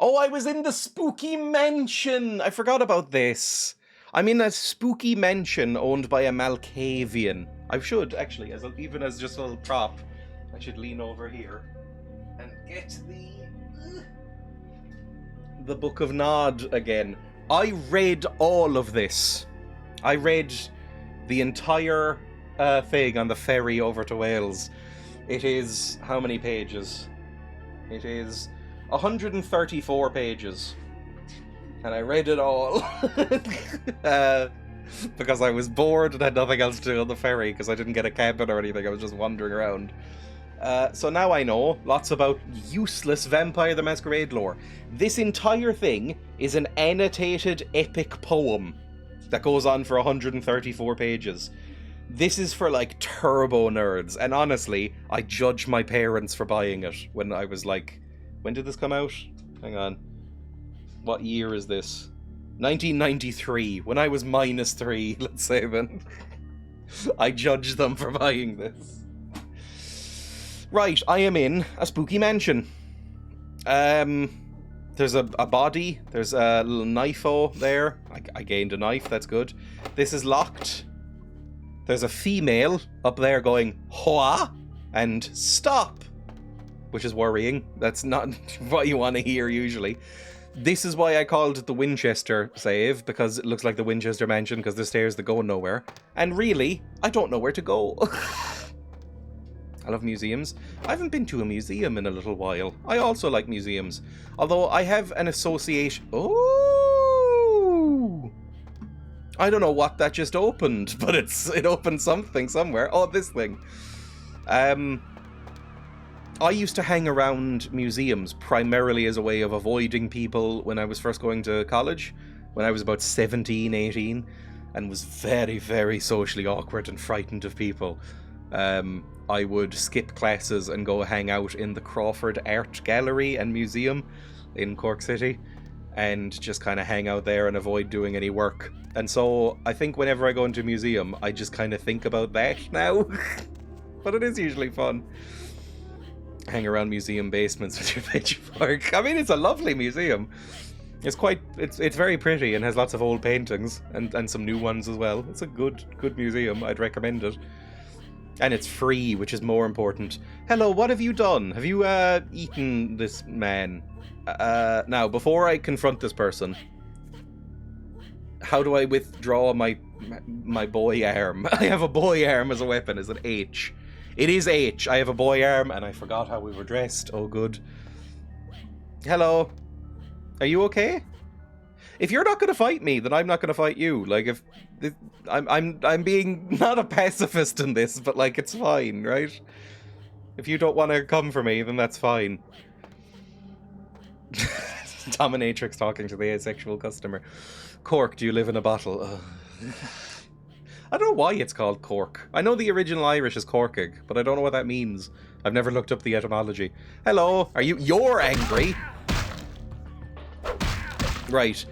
Oh, I was in the spooky mansion! I forgot about this. I'm in a spooky mansion owned by a Malkavian. I should, actually, even as just a little prop, I should lean over here and get the Book of Nod again. I read all of this. I read the entire thing on the ferry over to Wales. It is how many pages? It is 134 pages. And I read it all. Because I was bored and had nothing else to do on the ferry, because I didn't get a cabin or anything. I was just wandering around. So now I know lots about useless Vampire the Masquerade lore. This entire thing is an annotated epic poem that goes on for 134 pages. This is for, like, turbo nerds. And honestly, I judge my parents for buying it when I was like... When did this come out? Hang on. What year is this? 1993. When I was -3, let's say then. I judge them for buying this. Right, I am in a spooky mansion. There's a body. There's a little knife-o there. I gained a knife, that's good. This is locked. There's a female up there going, "Hoa!" and "Stop!" Which is worrying. That's not what you want to hear usually. This is why I called it the Winchester save, because it looks like the Winchester mansion, because the stairs that go nowhere. And really, I don't know where to go. I love museums. I haven't been to a museum in a little while. I also like museums. Although I have an association... Oh! I don't know what that just opened, but it opened something somewhere. Oh, this thing. I used to hang around museums primarily as a way of avoiding people when I was first going to college, when I was about 17, 18, and was very, very socially awkward and frightened of people. I would skip classes and go hang out in the Crawford Art Gallery and Museum in Cork City, and just kind of hang out there and avoid doing any work. And so I think whenever I go into a museum, I just kind of think about that now. But it is usually fun. Hang around museum basements with your pitchfork. I mean, it's a lovely museum. It's very pretty and has lots of old paintings and some new ones as well. It's a good museum. I'd recommend it. And it's free, which is more important. Hello, what have you done? Have you eaten this man? Now, before I confront this person, how do I withdraw my boy arm? I have a boy arm as a weapon. Is it H? It is H. I have a boy arm, and I forgot how we were dressed. Oh, good. Hello. Are you okay? If you're not going to fight me, then I'm not going to fight you. Like, if I'm being not a pacifist in this, but like it's fine, right? If you don't want to come for me, then that's fine. Dominatrix talking to the asexual customer. Cork, do you live in a bottle? I don't know why it's called Cork. I know the original Irish is Corkig, but I don't know what that means. I've never looked up the etymology. Hello, you're angry? Right.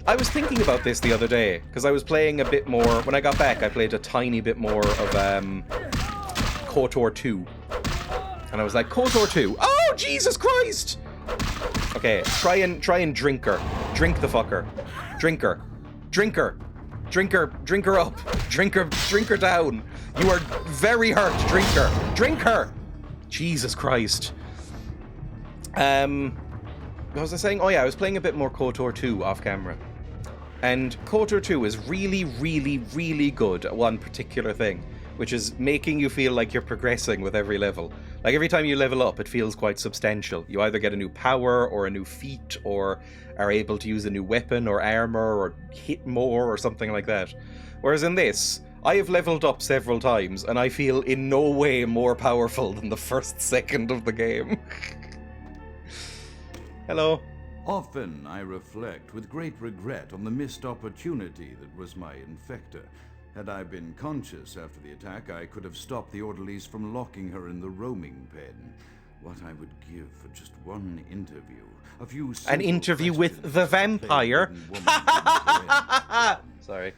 I was thinking about this the other day, because I was playing a bit more... When I got back, I played a tiny bit more of KOTOR 2. And I was like, KOTOR 2? Oh, Jesus Christ! Okay, try and drink her. Drink the fucker. Drink her. Drink her. Drink her up. Drink her down. You are very hurt. Drink her. Drink her! Jesus Christ. What was I saying? Oh yeah, I was playing a bit more KOTOR 2 off camera. And KOTOR 2 is really, really, really good at one particular thing, which is making you feel like you're progressing with every level. Like every time you level up, it feels quite substantial. You either get a new power or a new feat or are able to use a new weapon or armor or hit more or something like that. Whereas in this, I have leveled up several times and I feel in no way more powerful than the first second of the game. Hello. Often I reflect with great regret on the missed opportunity that was my infector. Had I been conscious after the attack, I could have stopped the orderlies from locking her in the roaming pen. What I would give for just one interview. An interview with the vampire? Sorry.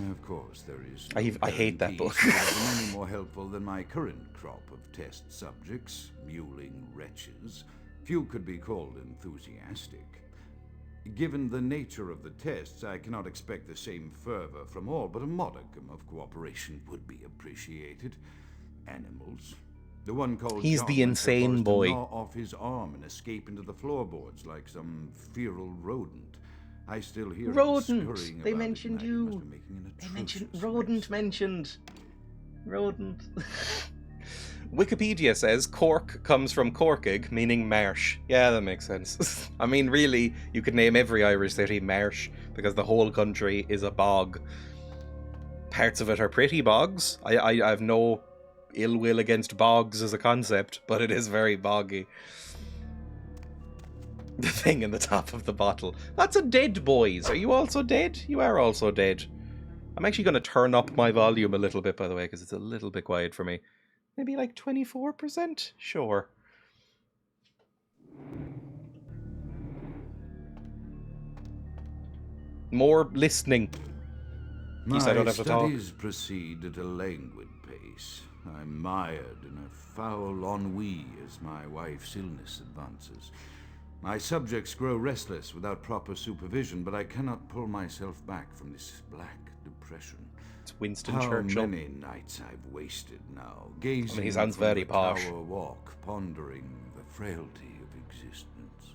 Of course, there is. I hate that book. Any more helpful than my current crop of test subjects, mewling wretches. Few could be called enthusiastic. Given the nature of the tests, I cannot expect the same fervor from all, but a modicum of cooperation would be appreciated. Animals. The one called He's John the went so insane far as to boy. gnaw off his arm and escape into the floorboards like some feral rodent. I still hear him Rodent! scurrying They about at mentioned night. He you. must be making an They mentioned atrocious rodent mess. mentioned. Rodent. Wikipedia says Cork comes from Corkig, meaning marsh. Yeah, that makes sense. I mean, really, you could name every Irish city Marsh, because the whole country is a bog. Parts of it are pretty bogs. I have no ill will against bogs as a concept, but it is very boggy. The thing in the top of the bottle. That's a dead, boys. Are you also dead? You are also dead. I'm actually going to turn up my volume a little bit, by the way, because it's a little bit quiet for me. Maybe like 24%? Sure. More listening. Yes, I don't have to talk. My studies proceed at a languid pace. I'm mired in a foul ennui as my wife's illness advances. My subjects grow restless without proper supervision, but I cannot pull myself back from this black depression. It's Winston How Churchill. many nights I've wasted now, gazing he sounds from very the posh. tower walk, pondering the frailty of existence.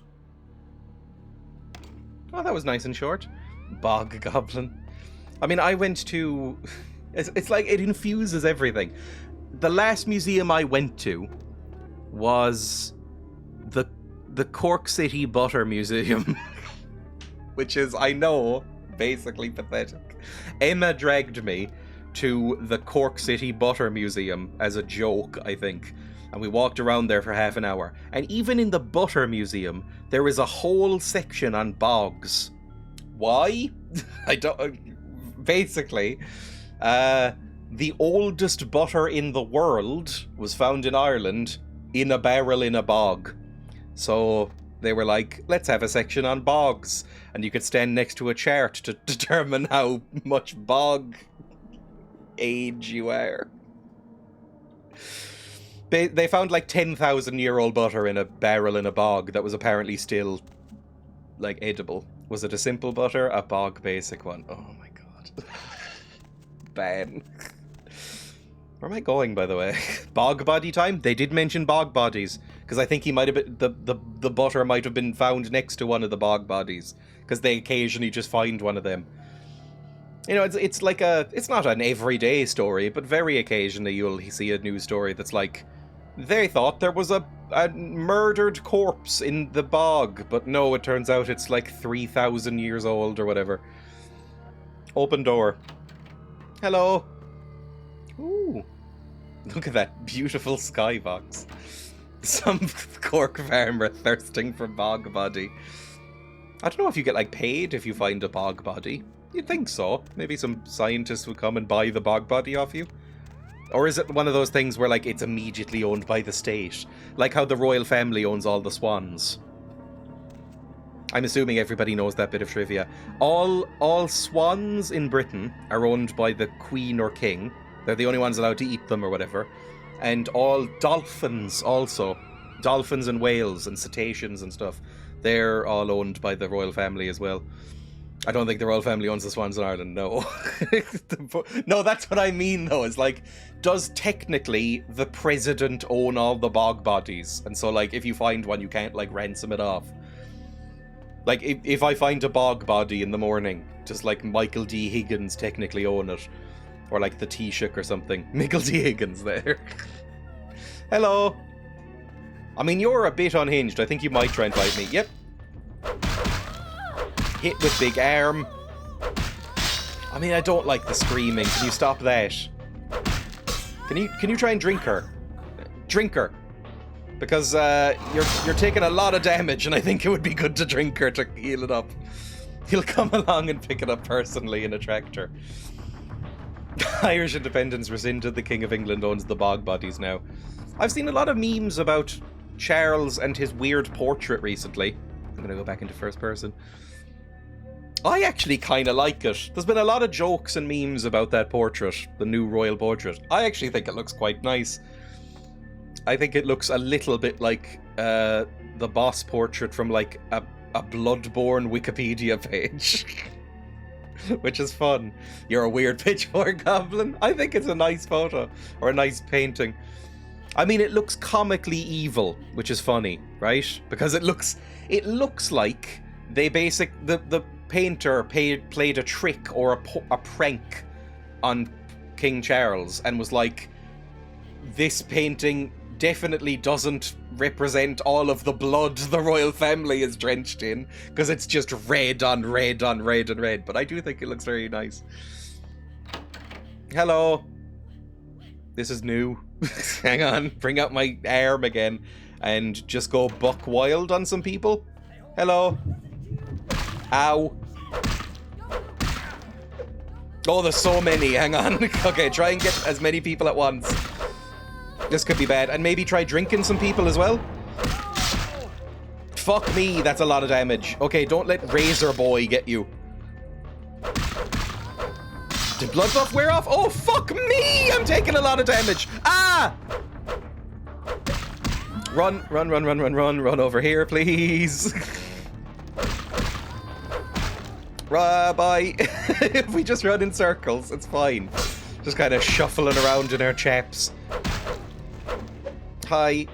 Oh, that was nice and short. Bog Goblin. I mean, I went to... It's like it infuses everything. The last museum I went to was the Cork City Butter Museum. Which is, I know, basically pathetic. Emma dragged me to the Cork City Butter Museum as a joke, I think. And we walked around there for half an hour. And even in the Butter Museum, there is a whole section on bogs. Why? I don't... Basically, the oldest butter in the world was found in Ireland in a barrel in a bog. So they were like, let's have a section on bogs. And you could stand next to a chart to determine how much bog age you are. They found like 10,000-year-old butter in a barrel in a bog that was apparently still, like, edible. Was it a simple butter? A bog basic one. Oh my god. Ben. Where am I going, by the way? Bog body time? They did mention bog bodies. Because I think he might have been... The butter might have been found next to one of the bog bodies. Because they occasionally just find one of them. You know, it's like a... It's not an everyday story, but very occasionally you'll see a news story that's like... They thought there was a murdered corpse in the bog, but no, it turns out it's like 3,000 years old or whatever. Open door. Hello. Ooh. Look at that beautiful skybox. Some Cork farmer thirsting for bog body. I don't know if you get, like, paid if you find a bog body. You'd think so. Maybe some scientists would come and buy the bog body off you. Or is it one of those things where, like, it's immediately owned by the state? Like how the royal family owns all the swans. I'm assuming everybody knows that bit of trivia. All swans in Britain are owned by the Queen or King. They're the only ones allowed to eat them or whatever. And all dolphins also. Dolphins and whales and cetaceans and stuff. They're all owned by the royal family as well. I don't think the royal family owns the swans in Ireland, no. No, that's what I mean, though. It's like, does technically the president own all the bog bodies? And so, like, if you find one, you can't, like, ransom it off. Like, if I find a bog body in the morning, does, like, Michael D. Higgins technically own it? Or, like, the Taoiseach or something. Michael D. Higgins there. Hello. I mean, you're a bit unhinged. I think you might try and fight me. Yep. Hit with big arm. I mean, I don't like the screaming. Can you stop that? Can you try and drink her? Drink her. Because you're taking a lot of damage, and I think it would be good to drink her to heal it up. He'll come along and pick it up personally in a tractor. Irish independence rescinded. The King of England owns the bog bodies now. I've seen a lot of memes about Charles and his weird portrait recently. I'm going to go back into first person. I actually kind of like it. There's been a lot of jokes and memes about that portrait, the new royal portrait. I actually think it looks quite nice. I think it looks a little bit like the boss portrait from like a Bloodborne Wikipedia page. Which is fun. You're a weird pitchfork goblin. I think it's a nice photo. Or a nice painting. I mean, it looks comically evil, which is funny, right? Because it looks like the painter played a trick or a prank on King Charles and was like, this painting definitely doesn't represent all of the blood the royal family is drenched in, because it's just red on red on red and red. But I do think it looks very nice. Hello. This is new. Hang on, bring out my arm again and just go buck wild on some people. Hello. Ow. Oh, there's so many. Hang on. Okay, try and get as many people at once. This could be bad. And maybe try drinking some people as well. Fuck me, that's a lot of damage. Okay, don't let Razor Boy get you. Did blood buff wear off? Oh, fuck me! I'm taking a lot of damage. Ah! Run over here, please. Bye. If we just run in circles, it's fine. Just kind of shuffling around in our chaps. Hi.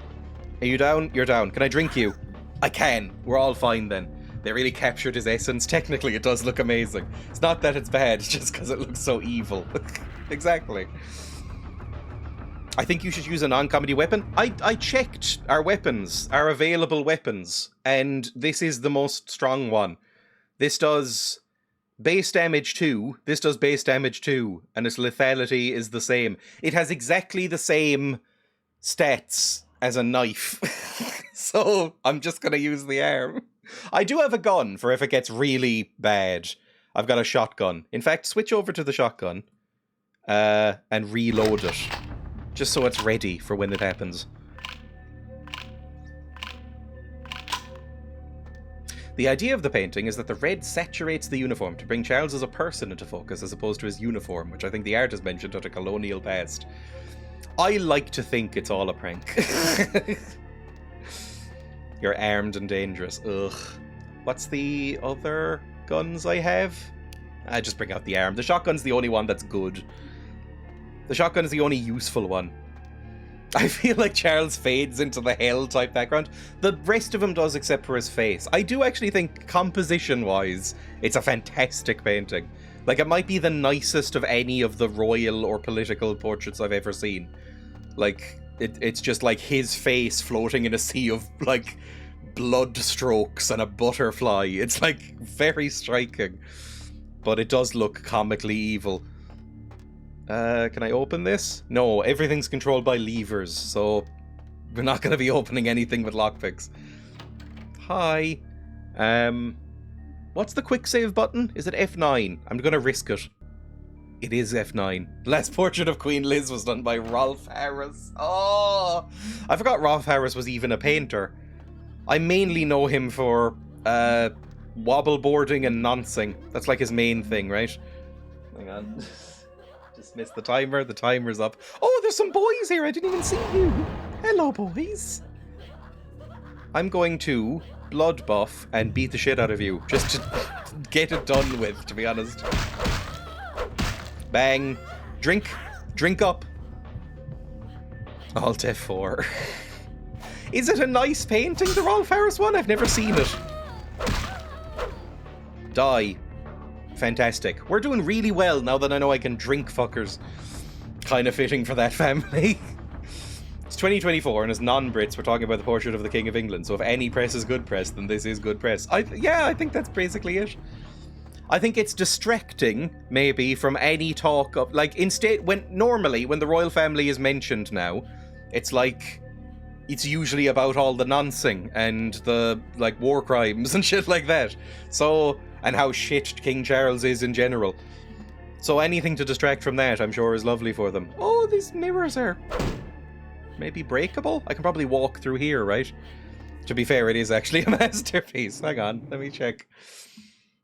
Are you down? You're down. Can I drink you? I can. We're all fine then. They really captured his essence. Technically, it does look amazing. It's not that it's bad, it's just because it looks so evil. Exactly. I think you should use a non-comedy weapon. I checked our weapons, our available weapons, and this is the most strong one. This does base damage 2, this does base damage 2, and its lethality is the same. It has exactly the same stats as a knife. So I'm just going to use the arm. I do have a gun for if it gets really bad. I've got a shotgun. In fact, switch over to the shotgun and reload it. Just so it's ready for when it happens. The idea of the painting is that the red saturates the uniform to bring Charles as a person into focus as opposed to his uniform, which I think the artist mentioned had a colonial past. I like to think it's all a prank. You're armed and dangerous. Ugh. What's the other guns I have? I just bring out the arm. The shotgun's the only one that's good. The shotgun is the only useful one. I feel like Charles fades into the hell type background. The rest of him does except for his face. I do actually think composition-wise, it's a fantastic painting. Like, it might be the nicest of any of the royal or political portraits I've ever seen. Like, it's just like his face floating in a sea of, like, blood strokes and a butterfly. It's, like, very striking. But it does look comically evil. Can I open this? No, everything's controlled by levers, so we're not going to be opening anything with lockpicks. Hi. What's the quick save button? Is it F9? I'm going to risk it. It is F9. The last portrait of Queen Liz was done by Rolf Harris. Oh! I forgot Rolf Harris was even a painter. I mainly know him for wobbleboarding and noncing. That's like his main thing, right? Hang on. Just missed the timer. The timer's up. Oh, there's some boys here. I didn't even see you. Hello, boys. I'm going to blood buff and beat the shit out of you. Just to get it done with, to be honest. Bang. Drink. Drink up. Alt F4. Is it a nice painting, the Rolf Harris one? I've never seen it. Die. Fantastic. We're doing really well now that I know I can drink fuckers. Kind of fitting for that family. It's 2024 and as non-Brits we're talking about the portrait of the King of England, so if any press is good press, then this is good press. I think that's basically it. I think it's distracting, maybe, from any talk of, like, instead, normally when the royal family is mentioned now, it's like, it's usually about all the noncing and the, like, war crimes and shit like that. So, and how shit King Charles is in general. So anything to distract from that, I'm sure, is lovely for them. Oh, these mirrors are maybe breakable? I can probably walk through here, right? To be fair, it is actually a masterpiece. Hang on, let me check.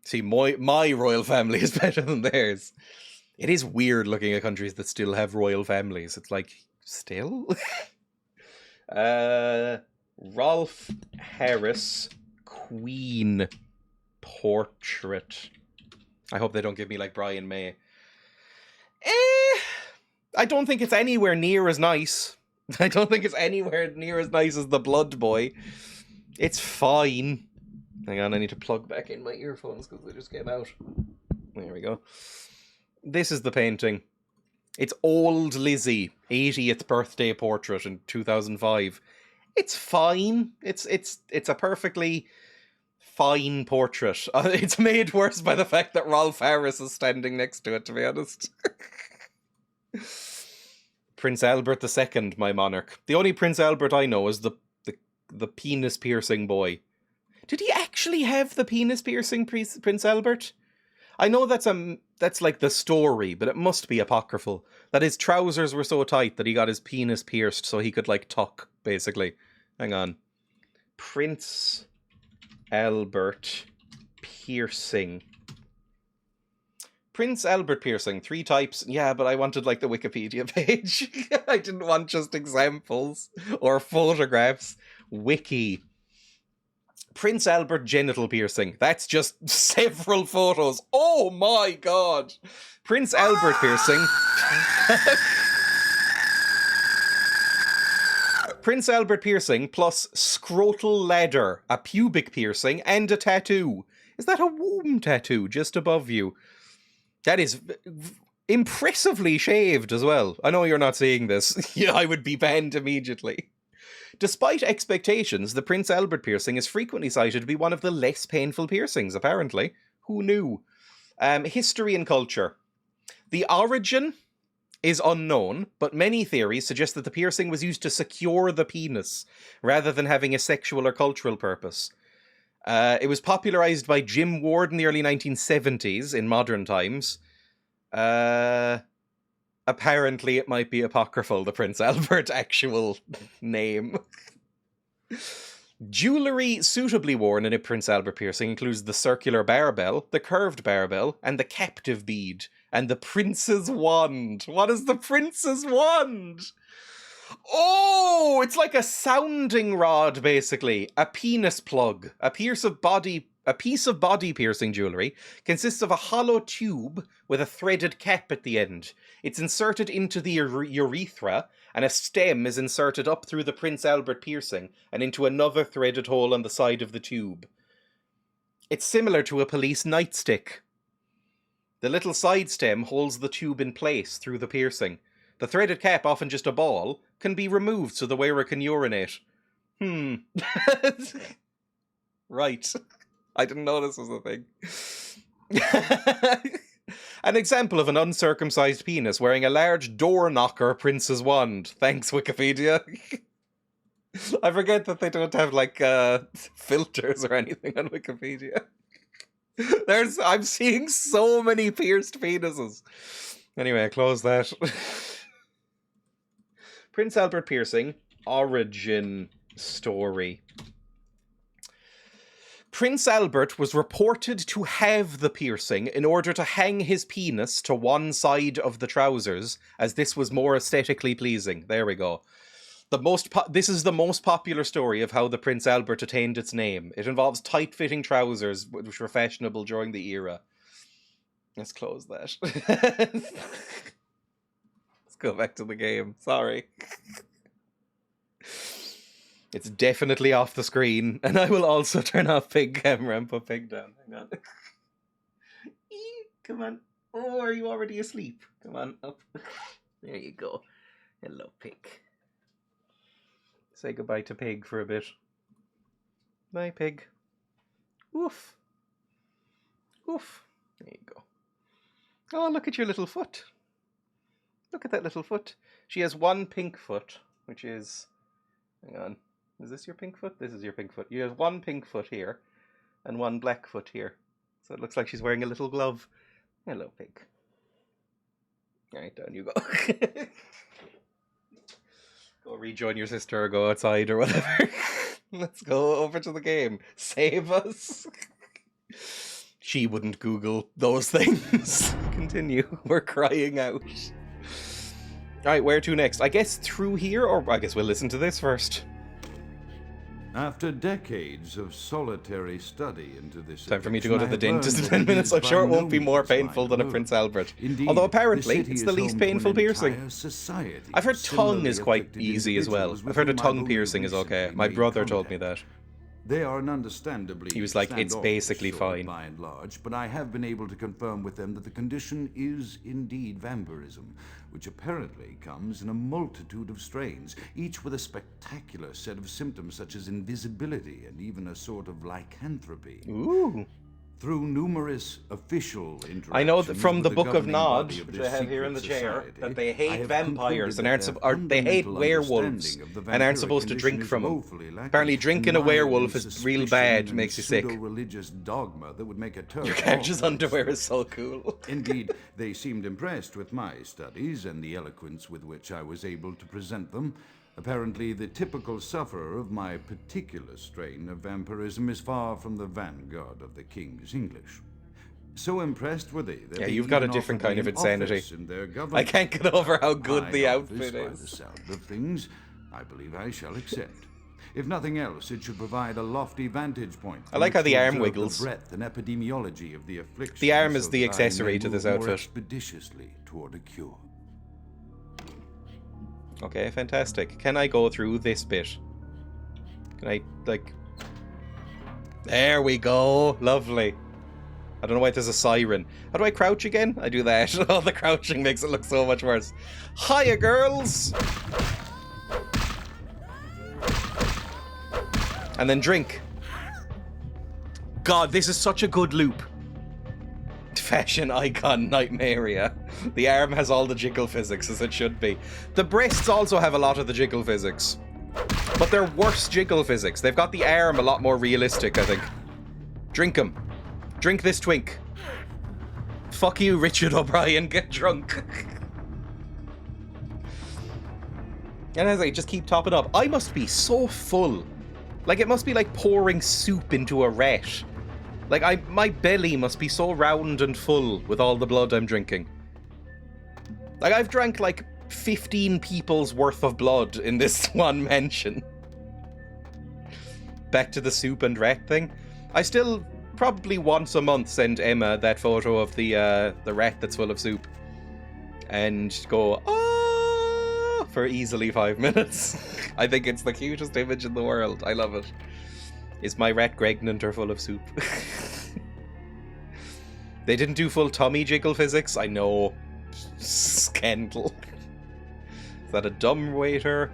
See, my royal family is better than theirs. It is weird looking at countries that still have royal families. It's like, still? Rolf Harris Queen portrait. I hope they don't give me like Brian May. I don't think it's anywhere near as nice. I don't think it's anywhere near as nice as the Blood Boy. It's fine. Hang on, I need to plug back in my earphones because they just came out. There we go. This is the painting. It's old Lizzie, 80th birthday portrait in 2005. It's fine. It's a perfectly fine portrait. It's made worse by the fact that Rolf Harris is standing next to it, to be honest. Prince Albert II, my monarch. The only Prince Albert I know is the penis piercing boy. Did he actually have the penis piercing Prince Albert? I know that's like the story, but it must be apocryphal. That his trousers were so tight that he got his penis pierced so he could like tuck, basically. Hang on. Prince Albert piercing. Prince Albert piercing, 3 types. Yeah, but I wanted like the Wikipedia page. I didn't want just examples or photographs. Wiki. Prince Albert genital piercing. That's just several photos. Oh my god. Prince Albert piercing. Prince Albert piercing plus scrotal ladder, a pubic piercing, and a tattoo. Is that a womb tattoo just above you? That is impressively shaved as well. I know you're not seeing this. Yeah, I would be banned immediately. Despite expectations, the Prince Albert piercing is frequently cited to be one of the less painful piercings, apparently. Who knew? History and culture. The origin is unknown, but many theories suggest that the piercing was used to secure the penis, rather than having a sexual or cultural purpose. It was popularized by Jim Ward in the early 1970s in modern times. Apparently it might be apocryphal, the Prince Albert actual name. Jewellery suitably worn in a Prince Albert piercing includes the circular barbell, the curved barbell, and the captive bead, and the Prince's wand. What is the Prince's wand? Oh, it's like a sounding rod, basically. A penis plug. A piece of body piercing jewellery consists of a hollow tube with a threaded cap at the end. It's inserted into the urethra, and a stem is inserted up through the Prince Albert piercing and into another threaded hole on the side of the tube. It's similar to a police nightstick. The little side stem holds the tube in place through the piercing. The threaded cap, often just a ball, can be removed so the wearer can urinate. Right. I didn't know this was a thing. An example of an uncircumcised penis wearing a large door knocker Prince's wand. Thanks, Wikipedia. I forget that they don't have, like, filters or anything on Wikipedia. I'm seeing so many pierced penises. Anyway, I close that. Prince Albert piercing, origin story. Prince Albert was reported to have the piercing in order to hang his penis to one side of the trousers, as this was more aesthetically pleasing. There we go. This is the most popular story of how the Prince Albert attained its name. It involves tight-fitting trousers, which were fashionable during the era. Let's close that. Let's go back to the game. Sorry. It's definitely off the screen, and I will also turn off pig camera and put pig down. Hang on. Come on. Oh, are you already asleep? Come on, up. There you go. Hello, pig. Say goodbye to pig for a bit. Bye, pig. Woof. Woof. There you go. Oh, look at your little foot. Look at that little foot. She has one pink foot, which is... Hang on. Is this your pink foot? This is your pink foot. You have one pink foot here and one black foot here. So it looks like she's wearing a little glove. Hello, pig. Alright, down you go. Go rejoin your sister or go outside or whatever. Let's go over to the game. Save us. She wouldn't Google those things. Continue. We're crying out. Alright, where to next? I guess through here, or I guess we'll listen to this first. After decades of solitary study into this Time for me to go to the addiction, I have dentist in learned 10 that it minutes. is I'm by sure it no won't be more means my painful than a work. Prince Albert. Indeed, Although apparently the city it's is the home least to an painful piercing. entire society I've heard of tongue similarly is quite afflicted easy as well. individuals I've with heard a whom I've tongue only piercing is okay. recently My made brother told me contact. that. They are an understandably He was like, it's basically standoffish sort, fine. by and large, but I have been able to confirm with them that the condition is indeed vampirism, which apparently comes in a multitude of strains, each with a spectacular set of symptoms such as invisibility and even a sort of lycanthropy. Ooh. Through numerous official interactions I know that from with the the Book of governing Nod, body of which this I have here in the secret chair, society, that they I hate have vampires and concluded aren't that they hate their werewolves fundamental and aren't understanding supposed of to the drink vampiric from them. condition is woefully lacking, Apparently drinking a and mired werewolf in is real bad, suspicion makes you and sick. pseudo-religious dogma that would make a turd Your off character's their underwear story. is so cool. Indeed, they seemed impressed with my studies and the eloquence with which I was able to present them. Apparently, the typical sufferer of my particular strain of vampirism is far from the vanguard of the King's English. So impressed were they that Yeah, they you've got a even different offered kind me of an insanity. office in their I government. can't get over how good My the office, outfit by the is. sound of things, I believe I shall accept. If nothing else, it should provide a lofty vantage point. I like how the arm observe wiggles. The breadth and epidemiology of the affliction. The arm is so the that I may accessory to this move more outfit. expeditiously toward a cure. Okay, fantastic. Can I go through this bit? Can I, like... There we go. Lovely. I don't know why there's a siren. How do I crouch again? I do that. Oh, the crouching makes it look so much worse. Hiya, girls! And then drink. God, this is such a good loop. Fashion icon Nightmaria. The arm has all the jiggle physics as it should be. The breasts also have a lot of the jiggle physics. But they're worse jiggle physics. They've got the arm a lot more realistic, I think. Drink 'em. Drink this twink. Fuck you, Richard O'Brien. Get drunk. And as I just keep topping up, I must be so full. Like, it must be like pouring soup into a rat. Like, my belly must be so round and full with all the blood I'm drinking. Like, I've drank like 15 people's worth of blood in this one mansion. Back to the soup and rat thing. I still probably once a month send Emma that photo of the rat that's full of soup. And go, oh, for easily 5 minutes. I think it's the cutest image in the world. I love it. Is my rat pregnant or full of soup? They didn't do full tummy jiggle physics. I know. Scandal. Is that a dumb waiter?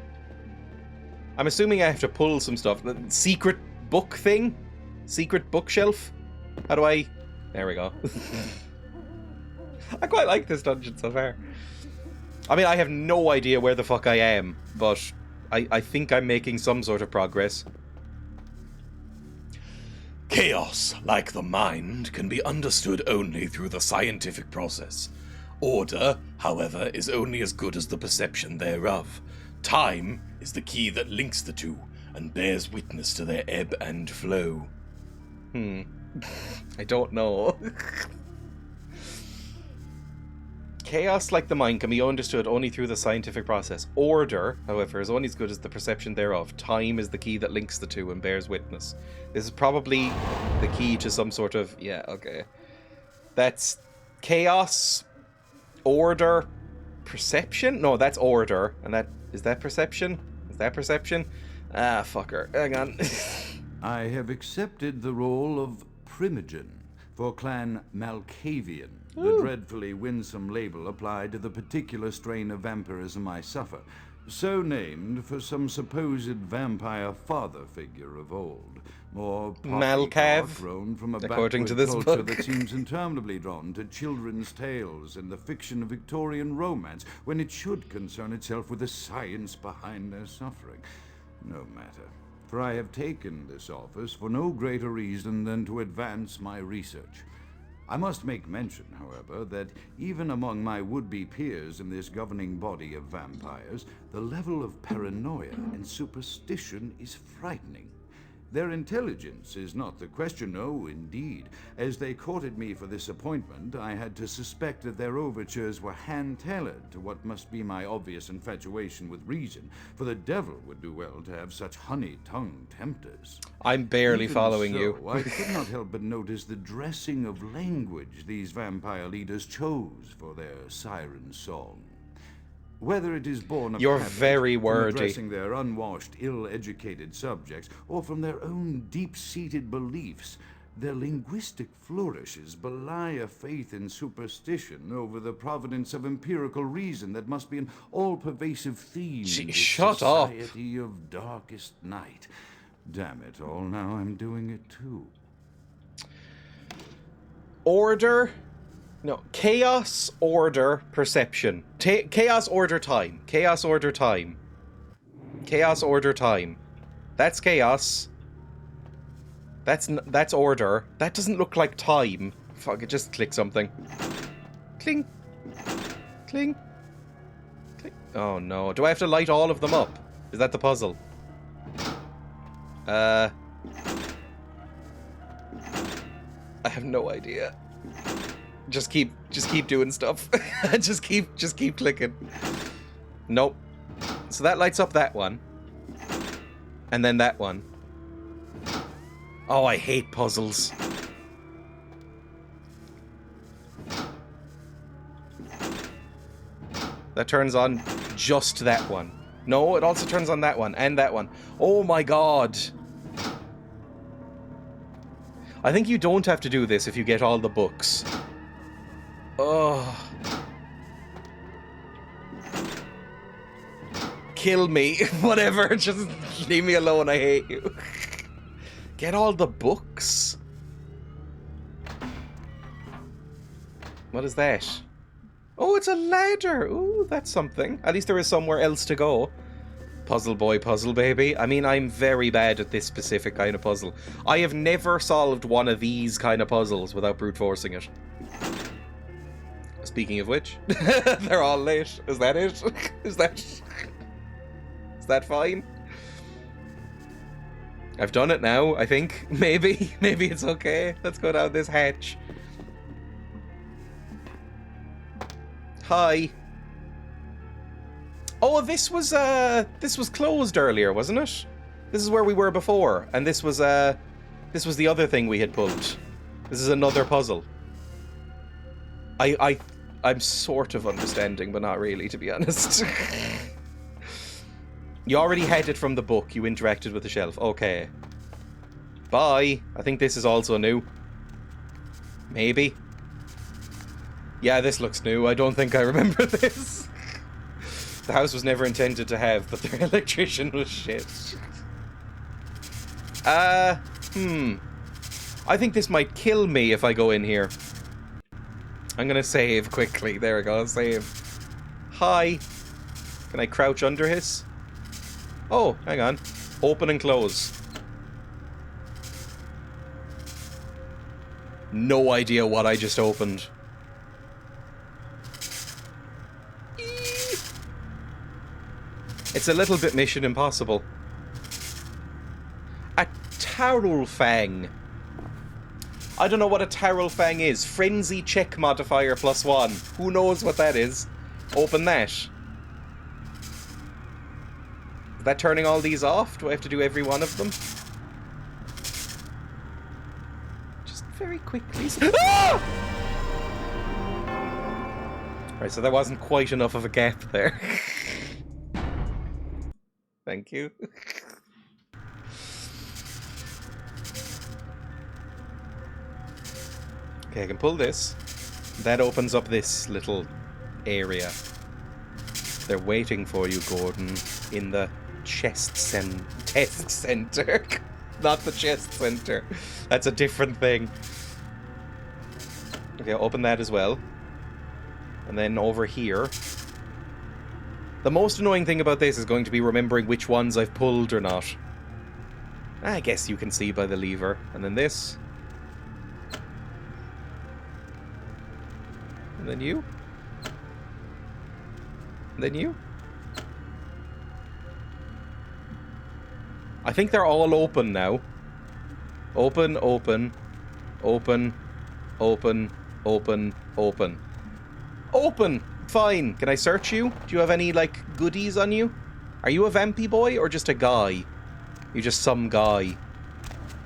I'm assuming I have to pull some stuff. The secret book thing? Secret bookshelf? How do I... There we go. I quite like this dungeon so far. I mean, I have no idea where the fuck I am, but I think I'm making some sort of progress. Chaos, like the mind, can be understood only through the scientific process. Order, however, is only as good as the perception thereof. Time is the key that links the two, and bears witness to their ebb and flow. I don't know. Chaos, like the mind, can be understood only through the scientific process. Order, however, is only as good as the perception thereof. Time is the key that links the two and bears witness. This is probably the key to some sort of... Yeah, okay. That's chaos, order, perception? No, that's order. And that... Is that perception? Is that perception? Ah, fucker. Hang on. I have accepted the role of Primogen for Clan Malkavian, the dreadfully winsome label applied to the particular strain of vampirism I suffer, so named for some supposed vampire father figure of old, more Malkav, grown from a according to backward this culture book. that seems interminably drawn to children's tales and the fiction of Victorian romance, when it should concern itself with the science behind their suffering. No matter. For I have taken this office for no greater reason than to advance my research. I must make mention, however, that even among my would-be peers in this governing body of vampires, the level of paranoia and superstition is frightening. Their intelligence is not the question, no, indeed. As they courted me for this appointment, I had to suspect that their overtures were hand-tailored to what must be my obvious infatuation with reason, for the devil would do well to have such honey-tongued tempters. I'm barely Even following so, you. I could not help but notice the dressing of language these vampire leaders chose for their siren song. Whether it is born of You're habit, very wordy. from addressing their unwashed, ill-educated subjects, or from their own deep-seated beliefs, their linguistic flourishes belie a faith in superstition over the providence of empirical reason that must be an all-pervasive theme in this Shut up. society of darkest night. Damn it all, now I'm doing it too. Order? No. Chaos, order, perception. Chaos, order, time. Chaos, order, time. Chaos, order, time. That's chaos. That's order. That doesn't look like time. Fuck it, just click something. Cling. Cling. Cling. Oh no. Do I have to light all of them up? Is that the puzzle? I have no idea. Just keep doing stuff. just keep clicking. Nope. So that lights up that one. And then that one. Oh, I hate puzzles. That turns on just that one. No, it also turns on that one and that one. Oh my god. I think you don't have to do this if you get all the books. Oh. Kill me. Whatever. Just leave me alone. I hate you. Get all the books? What is that? Oh, it's a ladder. Ooh, that's something. At least there is somewhere else to go. Puzzle boy, puzzle baby. I mean, I'm very bad at this specific kind of puzzle. I have never solved one of these kind of puzzles without brute forcing it. Speaking of which, they're all late. Is that it? Is that fine? I've done it now, I think. Maybe it's okay. Let's go down this hatch. Hi. Oh, this was closed earlier, wasn't it? This is where we were before, and this was the other thing we had pulled. This is another puzzle. I'm sort of understanding, but not really, to be honest. You already had it from the book. You interacted with the shelf. Okay. Bye. I think this is also new. Maybe. Yeah, this looks new. I don't think I remember this. The house was never intended to have, but their electrician was shit. I think this might kill me if I go in here. I'm gonna save quickly. There we go, save. Hi. Can I crouch under his? Oh, hang on. Open and close. No idea what I just opened. It's a little bit Mission Impossible. A Tarul Fang. I don't know what a Tarul Fang is. Frenzy check modifier +1. Who knows what that is? Open that. Is that turning all these off? Do I have to do every one of them? Just very quickly. Ah! Right, so there wasn't quite enough of a gap there. Thank you. Okay, I can pull this. That opens up this little area. They're waiting for you, Gordon, in the test center. Not the chest center. That's a different thing. Okay, open that as well. And then over here. The most annoying thing about this is going to be remembering which ones I've pulled or not. I guess you can see by the lever. And then this. And then you. And then you. I think they're all open now. Open, open, open, open, open, open. Open! Fine. Can I search you? Do you have any, like, goodies on you? Are you a vampy boy or just a guy? You're just some guy.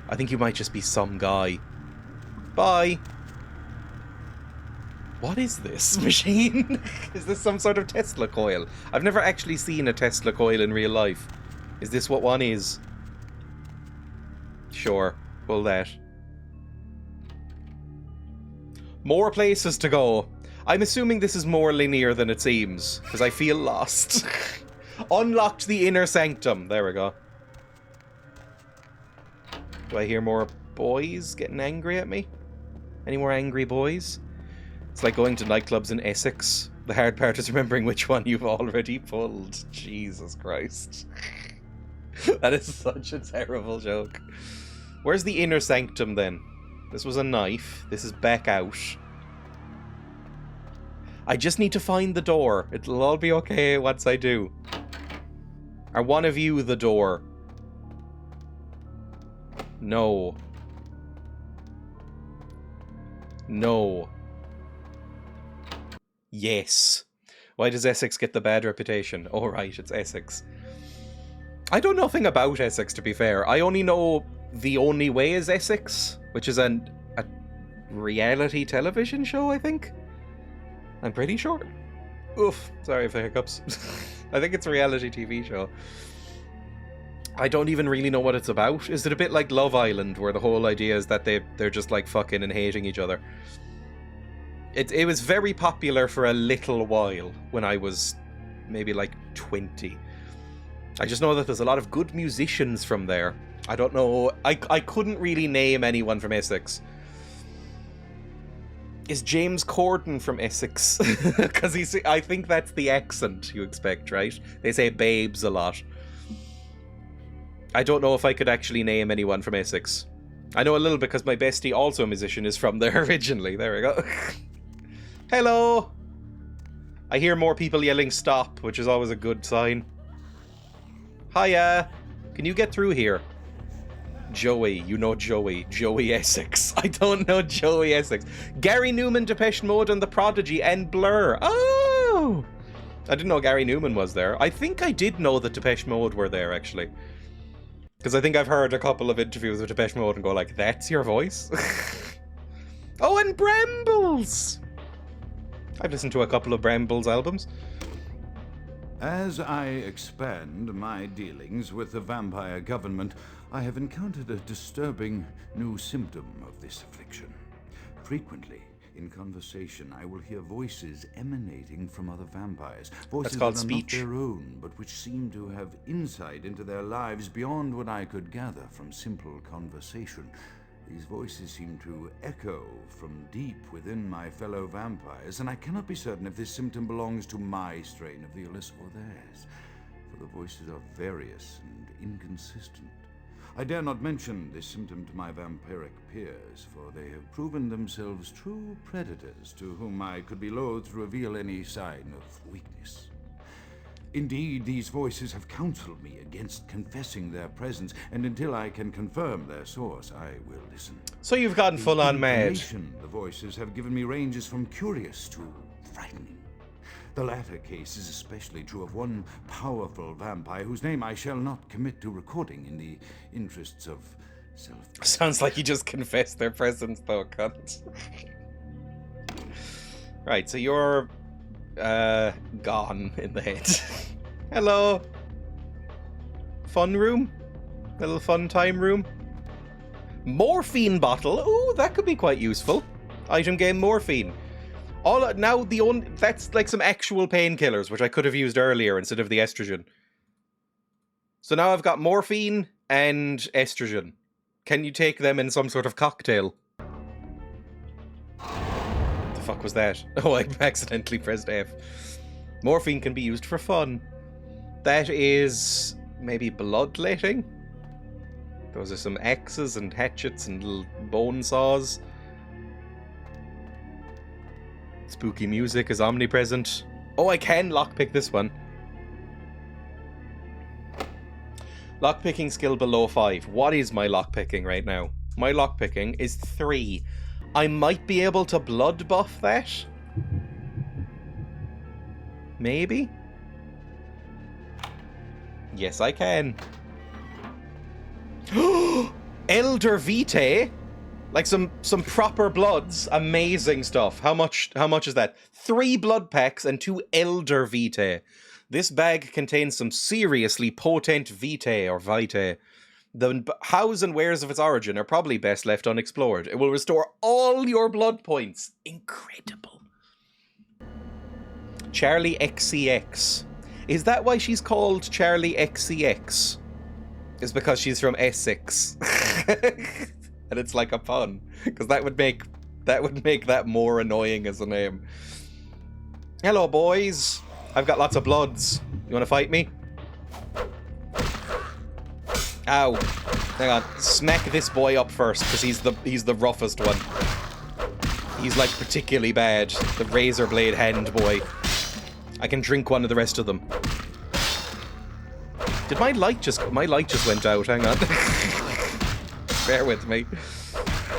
I think you might just be some guy. Bye. What is this machine? Is this some sort of Tesla coil? I've never actually seen a Tesla coil in real life. Is this what one is? Sure. Pull that. More places to go. I'm assuming this is more linear than it seems, because I feel lost. Unlocked the inner sanctum. There we go. Do I hear more boys getting angry at me? Any more angry boys? It's like going to nightclubs in Essex. The hard part is remembering which one you've already pulled. Jesus Christ. That is such a terrible joke. Where's the inner sanctum then? This was a knife. This is back out. I just need to find the door. It'll all be okay once I do. Are one of you the door? No. No. Yes. Why does Essex get the bad reputation? Oh, right, it's Essex. I know nothing about Essex, to be fair. I only know The Only Way is Essex, which is a reality television show, I think? I'm pretty sure. Oof, sorry for hiccups. I think it's a reality TV show. I don't even really know what it's about. Is it a bit like Love Island, where the whole idea is that they're just like fucking and hating each other? It was very popular for a little while when I was maybe like 20. I just know that there's a lot of good musicians from there. I don't know. I couldn't really name anyone from Essex. Is James Corden from Essex? Because I think that's the accent you expect, right? They say babes a lot. I don't know if I could actually name anyone from Essex. I know a little because my bestie, also a musician, is from there originally. There we go. Hello! I hear more people yelling stop, which is always a good sign. Hiya! Can you get through here? Joey, you know Joey. Joey Essex. I don't know Joey Essex. Gary Newman, Depeche Mode, and The Prodigy, and Blur. Oh! I didn't know Gary Newman was there. I think I did know that Depeche Mode were there, actually. Because I think I've heard a couple of interviews with Depeche Mode and go like, that's your voice? Oh, and Brambles! I've listened to a couple of Brambles albums. As I expand my dealings with the vampire government, I have encountered a disturbing new symptom of this affliction. Frequently, in conversation, I will hear voices emanating from other vampires. Voices that are speech. not their own, but which seem to have insight into their lives beyond what I could gather from simple conversation. These voices seem to echo from deep within my fellow vampires, and I cannot be certain if this symptom belongs to my strain of the illness or theirs, for the voices are various and inconsistent. I dare not mention this symptom to my vampiric peers, for they have proven themselves true predators to whom I could be loath to reveal any sign of weakness. Indeed, these voices have counseled me against confessing their presence, and until I can confirm their source, I will listen. So you've gotten full-on mad. The voices have given me ranges from curious to frightening. The latter case is especially true of one powerful vampire whose name I shall not commit to recording in the interests of self. Sounds like you just confessed their presence, though, cunt. Right, so you're gone in the head. Hello. Fun room? Little fun time room? Morphine bottle. Ooh, that could be quite useful. Item game morphine. That's like some actual painkillers, which I could have used earlier instead of the estrogen. So now I've got morphine and estrogen. Can you take them in some sort of cocktail? What the fuck was that? Oh, I accidentally pressed F. Morphine can be used for fun. That is maybe bloodletting? Those are some axes and hatchets and little bone saws. Spooky music is omnipresent. Oh, I can lockpick this one. Lockpicking skill below 5. What is my lockpicking right now? My lockpicking is 3. I might be able to blood buff that. Maybe? Yes, I can. Elder Vitae? Like some proper bloods. Amazing stuff. How much is that? 3 blood packs and 2 Elder Vitae. This bag contains some seriously potent Vitae or Vitae. The hows and wheres of its origin are probably best left unexplored. It will restore all your blood points. Incredible. Charlie XCX. Is that why she's called Charlie XCX? It's because she's from Essex. And it's like a pun. Because that would make that more annoying as a name. Hello, boys. I've got lots of bloods. You want to fight me? Ow. Hang on. Smack this boy up first, because he's the roughest one. He's like particularly bad. The razor blade hand boy. I can drink one of the rest of them. Did my light just went out? Hang on. Bear with me.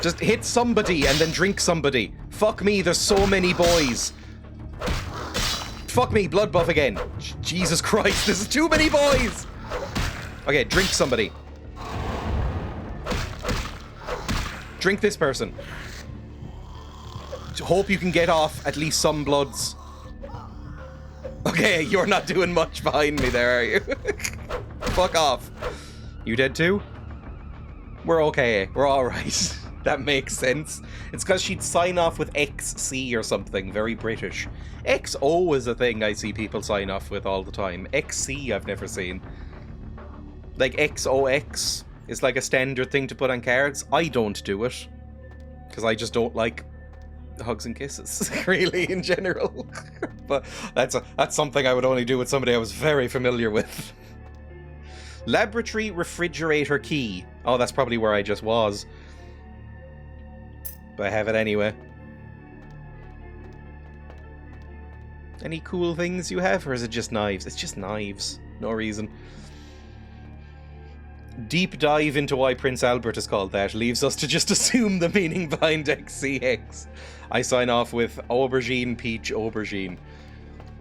Just hit somebody and then drink somebody. Fuck me, there's so many boys. Fuck me, blood buff again. Jesus Christ, there's too many boys. Okay, drink somebody. Drink this person. Hope you can get off at least some bloods. Okay, you're not doing much behind me there, are you? Fuck off. You dead too? We're okay. We're alright. That makes sense. It's because she'd sign off with XC or something. Very British. XO is a thing I see people sign off with all the time. XC I've never seen. Like XOX is like a standard thing to put on cards. I don't do it. Because I just don't like hugs and kisses, really, in general. But that's something I would only do with somebody I was very familiar with. Laboratory refrigerator key. Oh, that's probably where I just was. But I have it anyway. Any cool things you have, or is it just knives? It's just knives. No reason. Deep dive into why Prince Albert is called that leaves us to just assume the meaning behind XCX. I sign off with aubergine, peach, aubergine.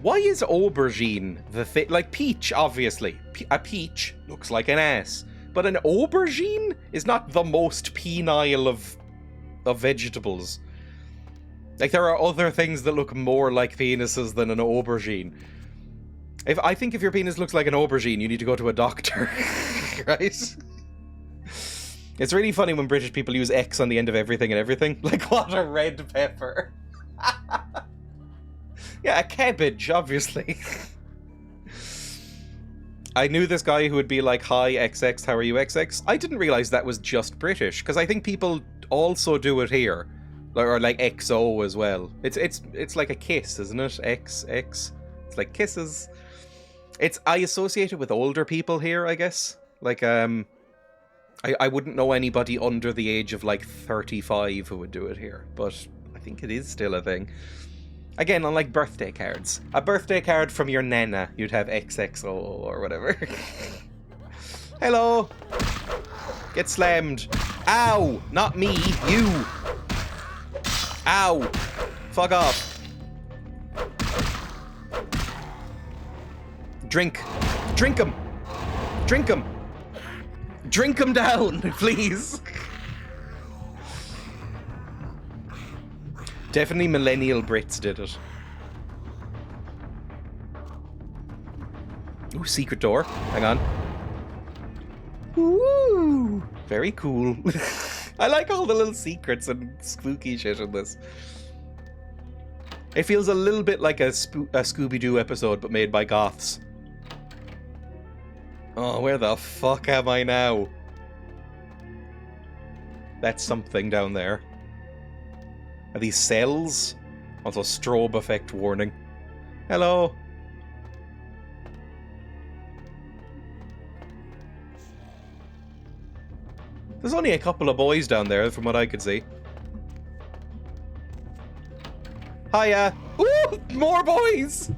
Why is aubergine the thing? Like peach, obviously. A peach looks like an ass. But an aubergine is not the most penile of vegetables. Like, there are other things that look more like penises than an aubergine. I think if your penis looks like an aubergine, you need to go to a doctor. Right? It's really funny when British people use X on the end of everything and everything. Like, what a red pepper. Yeah, a cabbage, obviously. I knew this guy who would be like, hi, XX, how are you, XX? I didn't realize that was just British, because I think people also do it here. Or like XO as well. It's like a kiss, isn't it? X. It's like kisses. I associate it with older people here, I guess. Like, I wouldn't know anybody under the age of like 35 who would do it here, but I think it is still a thing. Again, unlike birthday cards. A birthday card from your nana, you'd have XXO or whatever. Hello! Get slammed. Ow! Not me, you! Ow! Fuck off. Drink. Drink him! Drink him! Drink him down, please! Definitely millennial Brits did it. Ooh, secret door. Hang on. Ooh, very cool. I like all the little secrets and spooky shit in this. It feels a little bit like a Scooby-Doo episode, but made by goths. Oh, where the fuck am I now? That's something down there. Are these cells? Also, strobe effect warning. Hello. There's only a couple of boys down there, from what I could see. Hiya! Ooh! More boys!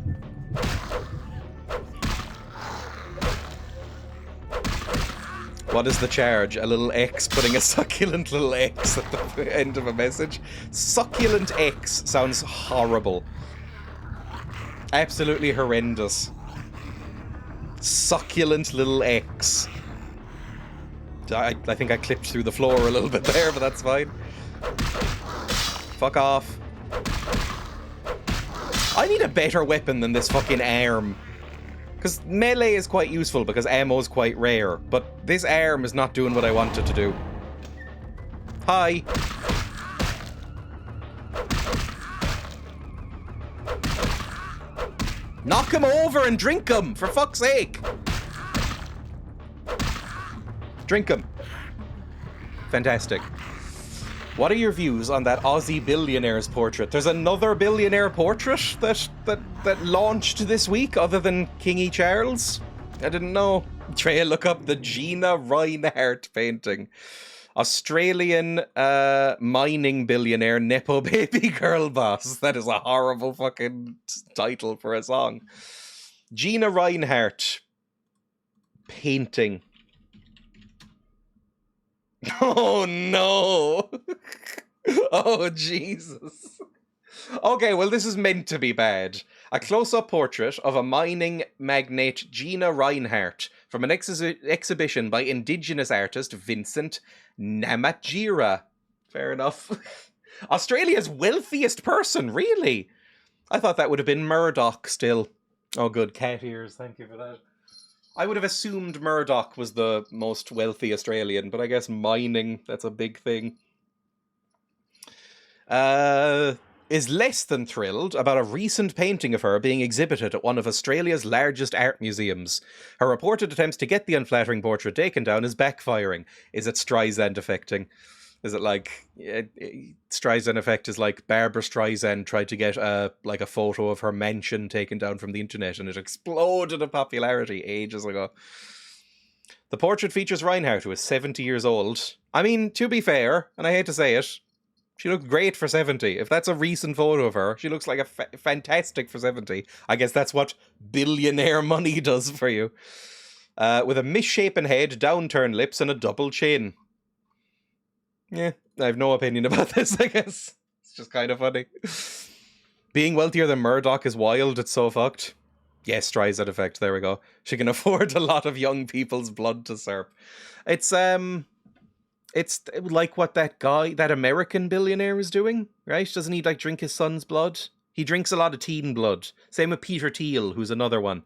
What is the charge? A little X, putting a succulent little X at the end of a message? Succulent X sounds horrible. Absolutely horrendous. Succulent little X. I think I clipped through the floor a little bit there, but that's fine. Fuck off. I need a better weapon than this fucking arm. Because melee is quite useful because ammo is quite rare, but this arm is not doing what I want it to do. Hi. Knock him over and drink him, for fuck's sake. Drink him. Fantastic. What are your views on that Aussie billionaire's portrait? There's another billionaire portrait that launched this week other than Kingy Charles? I didn't know. Dreya, look up the Gina Reinhardt painting. Australian mining billionaire Nepo baby girl boss. That is a horrible fucking title for a song. Gina Reinhardt painting. Oh no! Oh Jesus. Okay, well this is meant to be bad. A close-up portrait of a mining magnate Gina Reinhardt from an exhibition by Indigenous artist Vincent Namatjira. Fair enough. Australia's wealthiest person, really? I thought that would have been Murdoch still. Oh good, cat ears, thank you for that. I would have assumed Murdoch was the most wealthy Australian, but I guess mining, that's a big thing. Is less than thrilled about a recent painting of her being exhibited at one of Australia's largest art museums. Her reported attempts to get the unflattering portrait taken down is backfiring. Is it Streisand affecting? Is it like Streisand effect is like Barbara Streisand tried to get a photo of her mansion taken down from the internet and it exploded in popularity ages ago. The portrait features Reinhardt, who is 70 years old. I mean, to be fair, and I hate to say it, she looked great for 70. If that's a recent photo of her, she looks like a fantastic for 70. I guess that's what billionaire money does for you. With a misshapen head, downturned lips, and a double chin. Yeah, I have no opinion about this, I guess. It's just kind of funny. Being wealthier than Murdoch is wild, it's so fucked. Yes, Streisand effect, there we go. She can afford a lot of young people's blood to serve. It's like what that American billionaire is doing, right? Doesn't he like drink his son's blood? He drinks a lot of teen blood. Same with Peter Thiel, who's another one.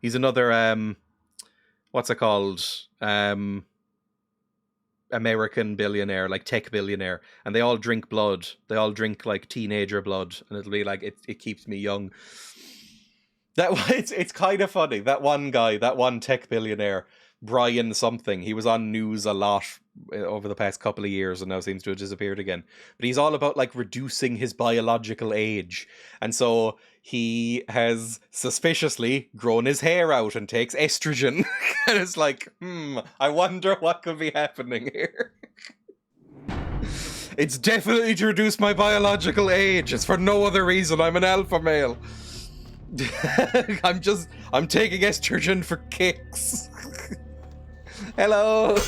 He's another, what's it called? American billionaire, like tech billionaire, and they all drink blood. They all drink like teenager blood, and it'll be like it keeps me young. It's kind of funny. That one guy, that one tech billionaire, Brian something, he was on news a lot over the past couple of years and now seems to have disappeared again. But he's all about like reducing his biological age. And so he has suspiciously grown his hair out and takes estrogen. And it's like, I wonder what could be happening here. It's definitely to reduce my biological age. It's for no other reason. I'm an alpha male. I'm taking estrogen for kicks. Hello.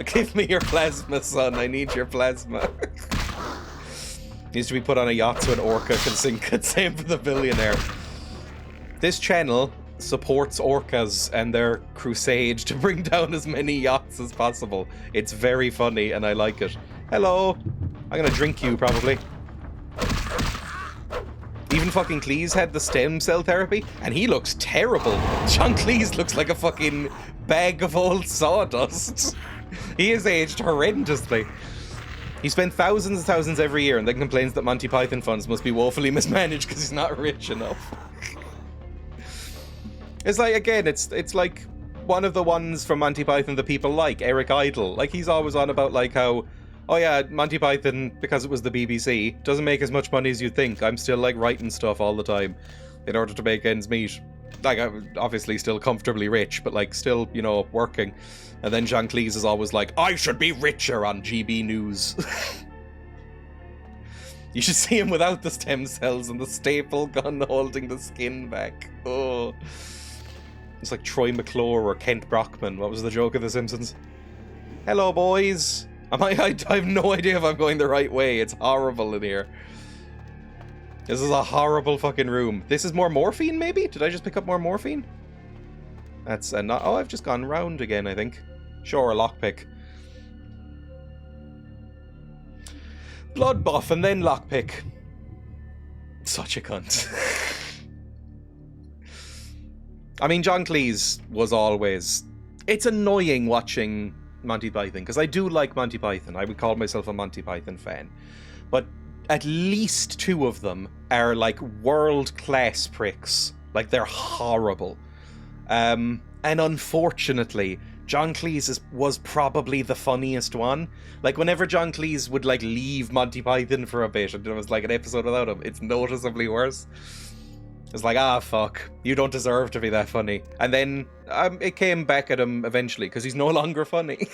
Give me your plasma, son. I need your plasma. Needs to be put on a yacht so an orca can sink it. Same for the billionaire. This channel supports orcas and their crusade to bring down as many yachts as possible. It's very funny and I like it. Hello. I'm gonna drink you, probably. Even fucking Cleese had the stem cell therapy, and he looks terrible. John Cleese looks like a fucking bag of old sawdust. He is aged horrendously. He spent thousands and thousands every year and then complains that Monty Python funds must be woefully mismanaged because he's not rich enough. It's like, again, it's like one of the ones from Monty Python that people like, Eric Idle. Like, he's always on about like how, oh yeah, Monty Python, because it was the BBC, doesn't make as much money as you'd think. I'm still like writing stuff all the time in order to make ends meet. Like, I'm obviously still comfortably rich, but like still, you know, working. And then Jean Cleese is always like, I should be richer on GB News. You should see him without the stem cells and the staple gun holding the skin back. Oh. It's like Troy McClure or Kent Brockman. What was the joke of The Simpsons? Hello, boys. I have no idea if I'm going the right way. It's horrible in here. This is a horrible fucking room. This is more morphine, maybe? Did I just pick up more morphine? That's not... Oh, I've just gone round again, I think. Sure, a lockpick. Blood buff and then lockpick. Such a cunt. I mean, John Cleese was always... It's annoying watching Monty Python, because I do like Monty Python. I would call myself a Monty Python fan. But at least 2 of them are, like, world-class pricks. Like, they're horrible. And unfortunately, John Cleese was probably the funniest one. Like, whenever John Cleese would, like, leave Monty Python for a bit, and there was, like, an episode without him, it's noticeably worse. It's like, fuck, you don't deserve to be that funny. And then it came back at him eventually, because he's no longer funny.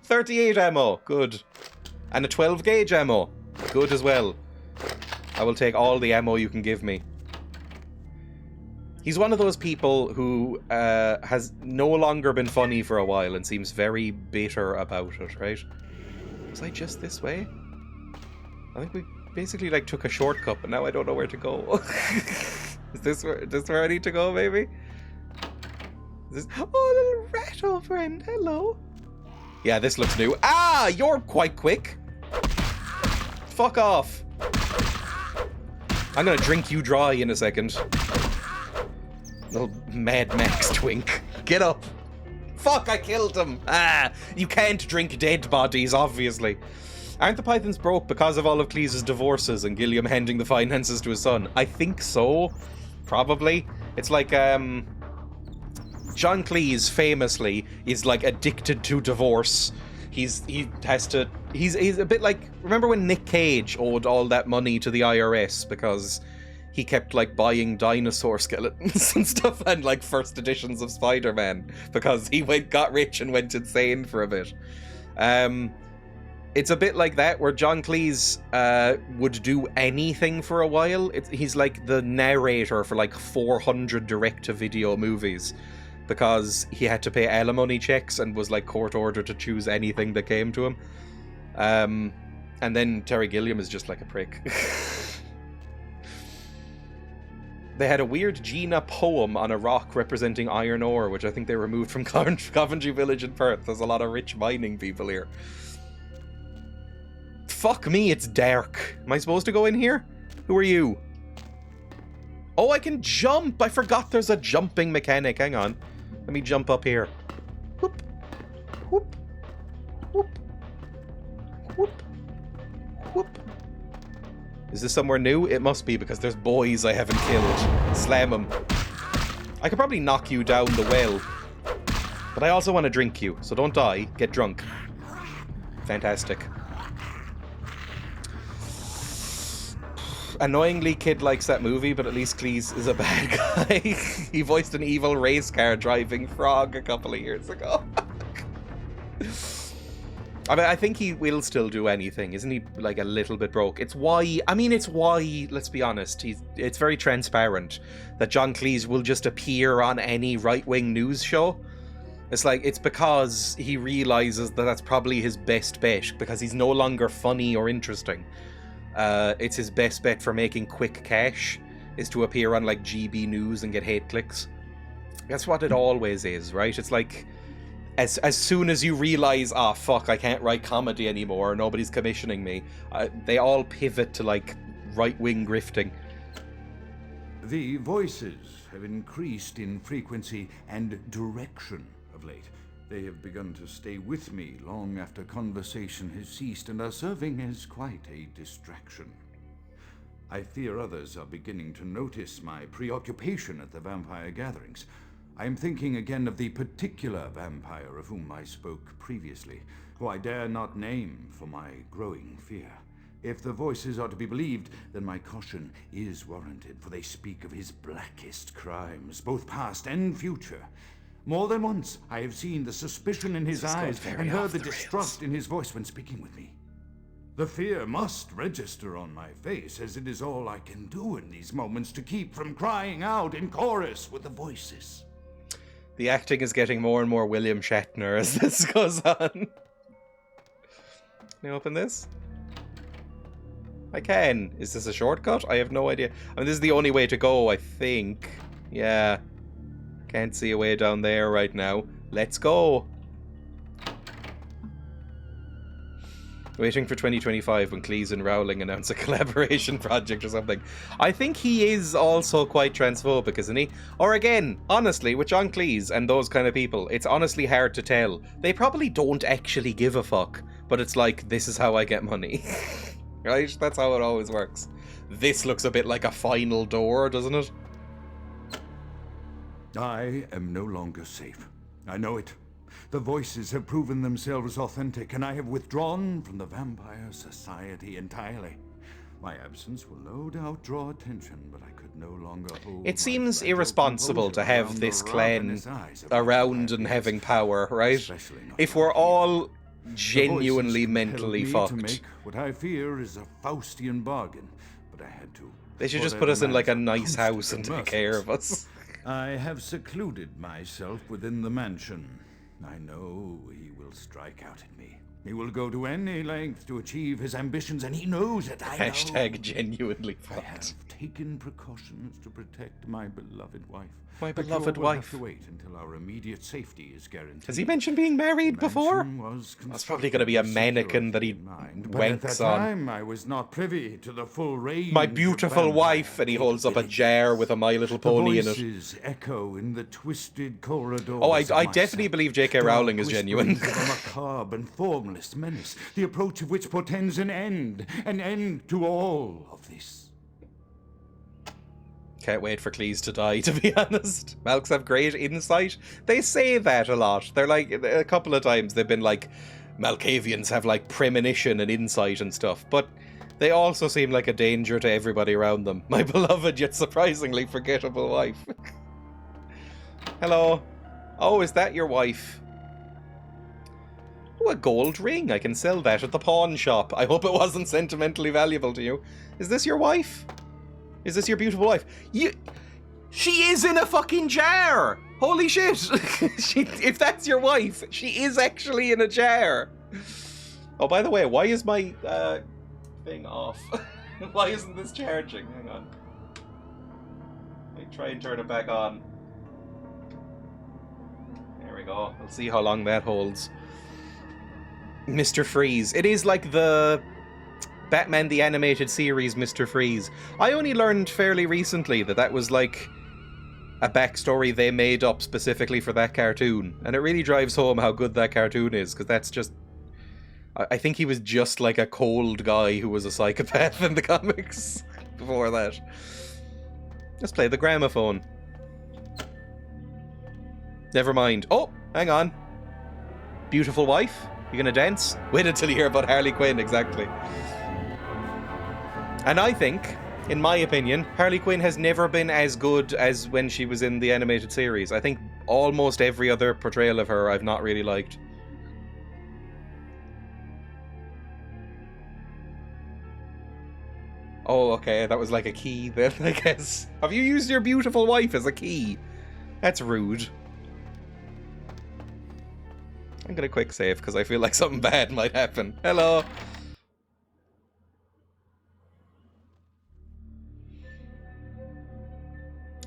38 ammo, good. And a 12 gauge ammo, good as well. I will take all the ammo you can give me. He's one of those people who has no longer been funny for a while and seems very bitter about it, right? Was I just this way? I think we basically like took a shortcut, but now I don't know where to go. Is this where I need to go, maybe? Is this... Oh, little rat old friend, hello. Yeah, this looks new. You're quite quick. Fuck off. I'm gonna drink you dry in a second. Little Mad Max twink. Get up. Fuck, I killed him. You can't drink dead bodies, obviously. Aren't the Pythons broke because of all of Cleese's divorces and Gilliam handing the finances to his son? I think so. Probably. It's like, John Cleese famously is like addicted to divorce. He's a bit like, remember when Nick Cage owed all that money to the IRS because he kept like buying dinosaur skeletons and stuff and like first editions of Spider-Man because he got rich and went insane for a bit. It's a bit like that where John Cleese would do anything for a while. He's like the narrator for like 400 direct-to-video movies because he had to pay alimony checks and was like court ordered to choose anything that came to him. And then Terry Gilliam is just like a prick. They had a weird Gina poem on a rock representing iron ore, which I think they removed from Coventry Village in Perth. There's a lot of rich mining people here. Fuck me, it's dark. Am I supposed to go in here? Who are you? Oh, I can jump! I forgot there's a jumping mechanic. Hang on. Let me jump up here. Whoop. Whoop. Whoop. Whoop. Whoop. Is this somewhere new? It must be, because there's boys I haven't killed. Slam them. I could probably knock you down the well. But I also want to drink you, so don't die. Get drunk. Fantastic. Annoyingly, Kid likes that movie, but at least Cleese is a bad guy. He voiced an evil race car driving frog a couple of years ago. I mean, I think he will still do anything. Isn't he, like, a little bit broke? It's why, let's be honest, it's very transparent that John Cleese will just appear on any right-wing news show. It's like, it's because he realizes that that's probably his best bet, because he's no longer funny or interesting. It's his best bet for making quick cash, is to appear on, like, GB News and get hate clicks. That's what it always is, right? It's like, as soon as you realize, fuck, I can't write comedy anymore, nobody's commissioning me, they all pivot to, like, right-wing grifting. The voices have increased in frequency and direction of late. They have begun to stay with me long after conversation has ceased and are serving as quite a distraction. I fear others are beginning to notice my preoccupation at the vampire gatherings. I am thinking again of the particular vampire of whom I spoke previously, who I dare not name for my growing fear. If the voices are to be believed, then my caution is warranted, for they speak of his blackest crimes, both past and future. More than once, I have seen the suspicion in his eyes and heard the distrust in his voice when speaking with me. The fear must register on my face, as it is all I can do in these moments to keep from crying out in chorus with the voices. The acting is getting more and more William Shatner as this goes on. Can I open this? I can. Is this a shortcut? I have no idea. I mean, this is the only way to go, I think. Yeah. Can't see a way down there right now. Let's go. Waiting for 2025 when Cleese and Rowling announce a collaboration project or something. I think he is also quite transphobic, isn't he? Or again, honestly, with John Cleese and those kind of people, it's honestly hard to tell. They probably don't actually give a fuck, but it's like, this is how I get money. Right? That's how it always works. This looks a bit like a final door, doesn't it? I am no longer safe. I know it. The voices have proven themselves authentic, and I have withdrawn from the Vampire Society entirely. My absence will no doubt draw attention, but I could no longer hold. It seems irresponsible to have this clan around and having power, right? If we're all genuinely mentally fucked. To make what I fear is a Faustian bargain, but I had to. They should just put us in like a nice house and take care of us. I have secluded myself within the mansion. I know he will strike out at me. He will go to any length to achieve his ambitions, and he knows it. Hashtag genuinely I fucked. have taken precautions to protect my beloved wife. My But beloved you'll have wife. to wait until our immediate safety is guaranteed. Has he mentioned being married before? That's probably going to be a mannequin that he But at that wanks on. time, I was not privy to the full range. My of beautiful vampire wife, and he holds up a jar with a My Little The Pony in it. voices echo in the twisted corridors. Oh, I of my definitely cell. believe J.K. Rowling Dark is genuine. whisperings of a macabre and formless menace, the approach of which portends an end to all of this. Can't wait for Cleese to die, to be honest. Malks have great insight. They say that a lot. They're like, a couple of times they've been like, Malkavians have like premonition and insight and stuff, but they also seem like a danger to everybody around them. My beloved yet surprisingly forgettable wife. Hello. Oh, is that your wife? Oh, a gold ring. I can sell that at the pawn shop. I hope it wasn't sentimentally valuable to you. Is this your wife? Is this your beautiful wife? She is in a fucking jar! Holy shit! If that's your wife, she is actually in a jar! Oh, by the way, why is my thing off? Why isn't this charging? Hang on. Let me try and turn it back on. There we go. We'll see how long that holds. Mr. Freeze. It is like the Batman the Animated Series Mr. Freeze. I only learned fairly recently that that was like a backstory they made up specifically for that cartoon. And it really drives home how good that cartoon is, because that's just... I think he was just like a cold guy who was a psychopath in the comics before that. Let's play the gramophone. Never mind. Oh, hang on. Beautiful wife? You gonna dance? Wait until you hear about Harley Quinn, exactly. And I think, in my opinion, Harley Quinn has never been as good as when she was in the animated series. I think almost every other portrayal of her I've not really liked. Oh, okay, that was like a key then, I guess. Have you used your beautiful wife as a key? That's rude. I'm gonna quick save because I feel like something bad might happen. Hello.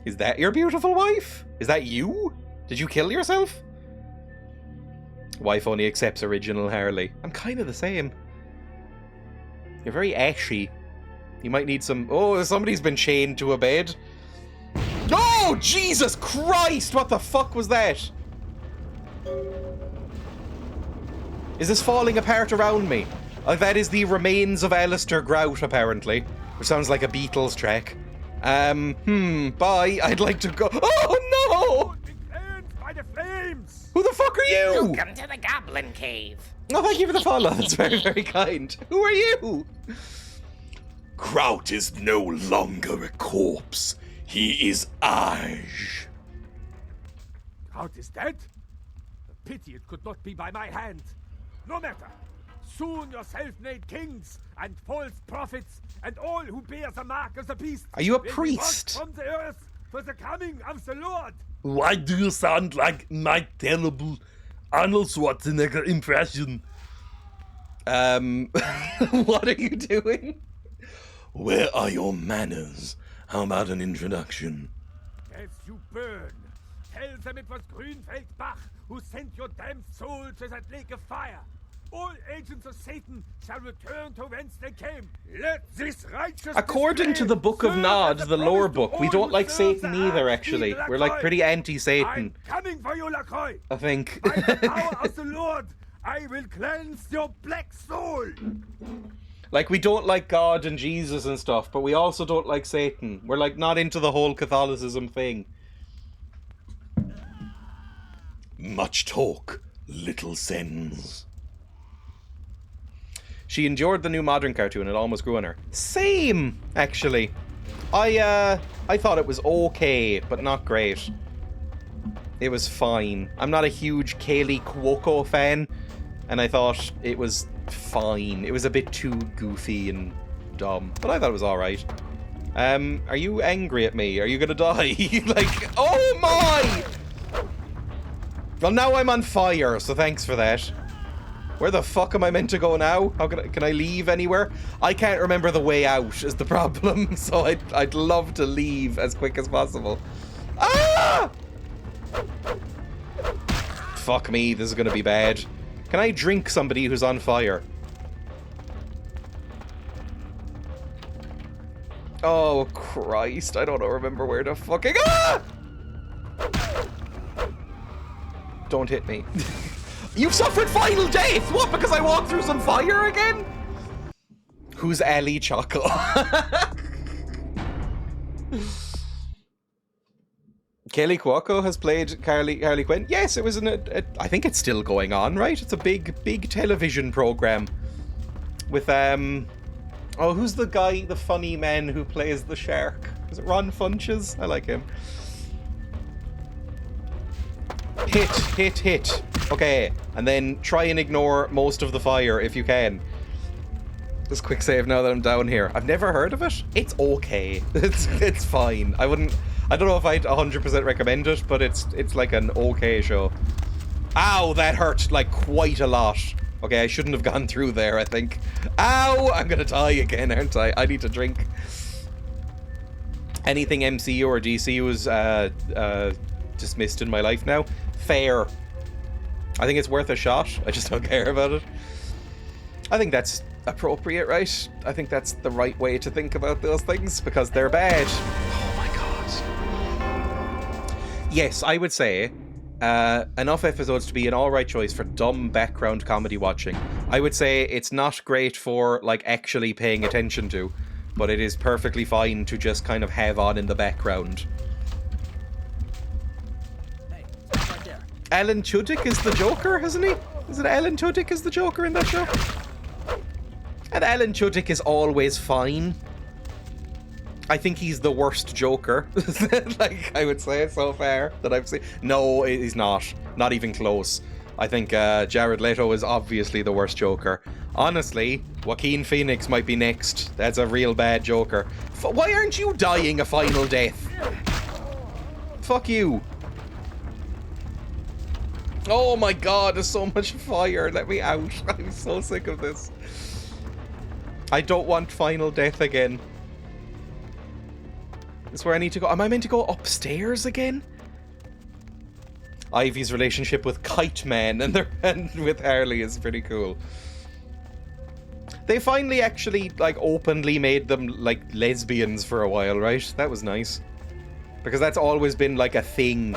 Is that your beautiful wife? Is that you? Did you kill yourself? Wife only accepts original Harley. I'm kind of the same. You're very ashy. You might need some... Oh, somebody's been chained to a bed. Oh, Jesus Christ! What the fuck was that? Is this falling apart around me? That is the remains of Alistair Grout, apparently. Which sounds like a Beatles track. Bye. I'd like to go... Oh, no! By the flames! Who the fuck are you? Welcome to the Goblin Cave. Oh, thank you for the follow. That's very, very kind. Who are you? Kraut is no longer a corpse. He is Aj. Kraut is dead? A pity it could not be by my hand. No matter. Soon your self-made kings and false prophets and all who bear the mark of the beast Are you a will be priest? washed from the earth for the coming of the Lord. Why do you sound like my terrible Arnold Schwarzenegger impression? What are you doing? Where are your manners? How about an introduction? As you burn, tell them it was Grünfeld Bach who sent your damned soul to that lake of fire. All agents of Satan shall return to whence they came. Let this righteous According to the Book of Nod, the lore book, we don't like Satan either, actually. We're like pretty anti-Satan, I'm coming for you, Lacroix. I think. By the power of the Lord, I will cleanse your black soul. Like, we don't like God and Jesus and stuff, but we also don't like Satan. We're like not into the whole Catholicism thing. Much talk, little sins. She endured the new modern cartoon. It almost grew on her. Same, actually. I thought it was okay, but not great. It was fine. I'm not a huge Kaylee Cuoco fan, and I thought it was fine. It was a bit too goofy and dumb, but I thought it was alright. Are you angry at me? Are you gonna die? Like, oh my! Well, now I'm on fire, so thanks for that. Where the fuck am I meant to go now? How can I leave anywhere? I can't remember the way out is the problem, so I'd love to leave as quick as possible. Ah! Fuck me, this is gonna be bad. Can I drink somebody who's on fire? Oh, Christ, I don't remember where to fucking... Ah! Don't hit me. You've suffered final death! What, because I walked through some fire again? Who's Ali Choco? Kaylee Cuoco has played Harley Quinn. Yes, it was I think it's still going on, right? It's a big television program with oh, who's the guy, the funny man who plays the shark? Is it Ron Funches? I like him. Hit. Okay, and then try and ignore most of the fire if you can. Just quick save now that I'm down here. I've never heard of it. It's okay. It's fine. I don't know if I'd 100% recommend it, but it's like an okay show. Ow, that hurt like quite a lot. Okay, I shouldn't have gone through there, I think. Ow, I'm gonna die again, aren't I? I need to drink. Anything MCU or DCU is dismissed in my life now. Fair. I think it's worth a shot. I just don't care about it. I think that's appropriate, right? I think that's the right way to think about those things, because they're bad. Oh my god. Yes, I would say enough episodes to be an alright choice for dumb background comedy watching. I would say it's not great for, like, actually paying attention to, but it is perfectly fine to just kind of have on in the background. Alan Tudyk is the Joker, isn't he? Is it Alan Tudyk is the Joker in that show? And Alan Tudyk is always fine. I think he's the worst Joker. Like, I would say so far that I've seen. No, he's not. Not even close. I think Jared Leto is obviously the worst Joker. Honestly, Joaquin Phoenix might be next. That's a real bad Joker. Why aren't you dying a final death? Fuck you. Oh my god, there's so much fire. Let me out. I'm so sick of this. I don't want final death again. This is where I need to go. Am I meant to go upstairs again? Ivy's relationship with Kite Man and with Harley is pretty cool. They finally actually, like, openly made them, like, lesbians for a while, right? That was nice. Because that's always been, like, a thing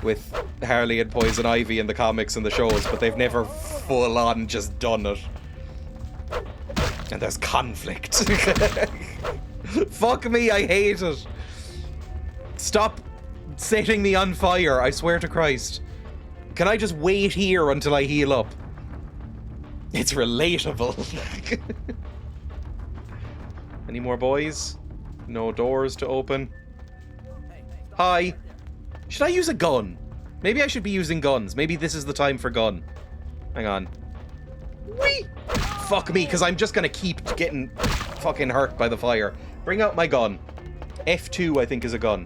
with Harley and Poison Ivy in the comics and the shows, but they've never full-on just done it. And there's conflict. Fuck me, I hate it. Stop setting me on fire, I swear to Christ. Can I just wait here until I heal up? It's relatable. Any more boys? No doors to open. Hi. Should I use a gun? Maybe I should be using guns. Maybe this is the time for gun. Hang on. Whee! Fuck me, because I'm just going to keep getting fucking hurt by the fire. Bring out my gun. F2, I think, is a gun.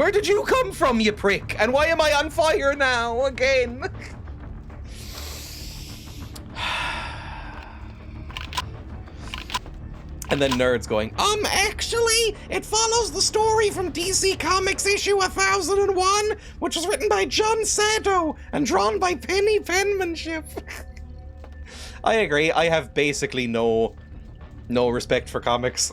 Where did you come from, you prick? And why am I on fire now again? And then nerds going, actually, it follows the story from DC Comics issue 1001, which was written by John Sato and drawn by Penny Penmanship. I agree. I have basically no respect for comics.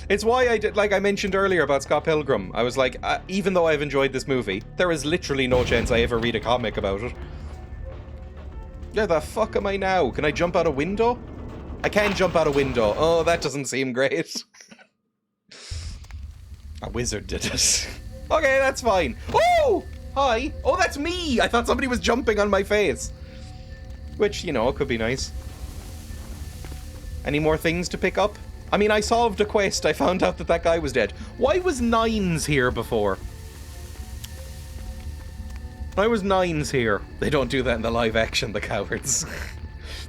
It's why I did, like I mentioned earlier about Scott Pilgrim. I was like, even though I've enjoyed this movie, there is literally no chance I ever read a comic about it. Where the fuck am I now? Can I jump out a window? I can jump out a window. Oh, that doesn't seem great. A wizard did it. Okay, that's fine. Oh! Hi. Oh, that's me! I thought somebody was jumping on my face. Which, you know, could be nice. Any more things to pick up? I mean, I solved a quest. I found out that guy was dead. Why was Nines here before? Why was Nines here? They don't do that in the live action, the cowards.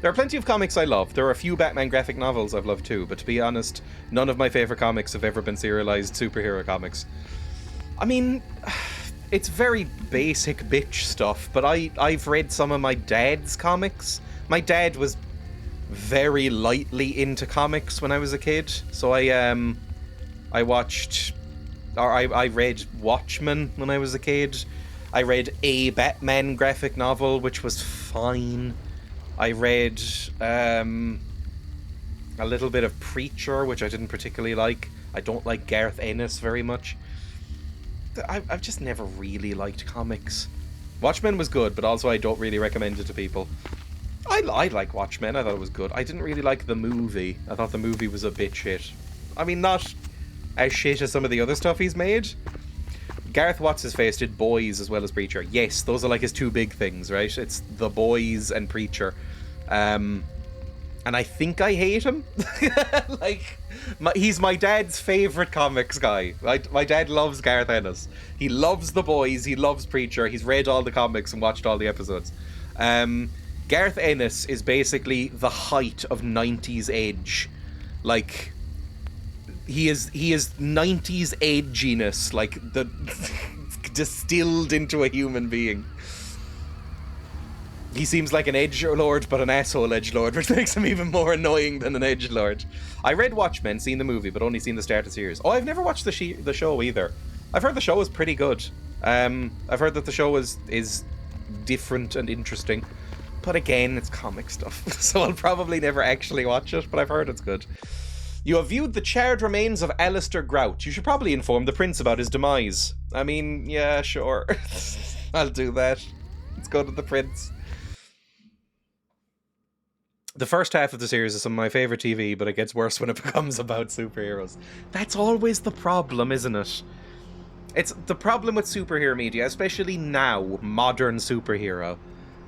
There are plenty of comics I love. There are a few Batman graphic novels I've loved too, but to be honest, none of my favorite comics have ever been serialized superhero comics. I mean, it's very basic bitch stuff, but I've read some of my dad's comics. My dad was very lightly into comics when I was a kid, so I read Watchmen when I was a kid. I read a Batman graphic novel, which was fine. I read a little bit of Preacher, which I didn't particularly like. I don't like Garth Ennis very much. I've just never really liked comics. Watchmen was good, but also I don't really recommend it to people. I like Watchmen. I thought it was good. I didn't really like the movie. I thought the movie was a bit shit. I mean, not as shit as some of the other stuff he's made. Gareth What's-His-Face did Boys as well as Preacher. Yes, those are like his two big things, right? It's The Boys and Preacher. And I think I hate him. Like, he's my dad's favourite comics guy. My dad loves Gareth Ennis. He loves The Boys, he loves Preacher, he's read all the comics and watched all the episodes. Gareth Ennis is basically the height of 90s edge. Like, he is 90s edginess, like the distilled into a human being. He seems like an edgelord, but an asshole edgelord, which makes him even more annoying than an edgelord. I read Watchmen, seen the movie, but only seen the start of the series. Oh, I've never watched the show either. I've heard the show is pretty good. I've heard that the show is different and interesting. But again, it's comic stuff, so I'll probably never actually watch it, but I've heard it's good. You have viewed the charred remains of Alistair Grout. You should probably inform the prince about his demise. I mean, yeah, sure. I'll do that. Let's go to the prince. The first half of the series is some of my favourite TV, but it gets worse when it becomes about superheroes. That's always the problem, isn't it? It's the problem with superhero media, especially now, modern superhero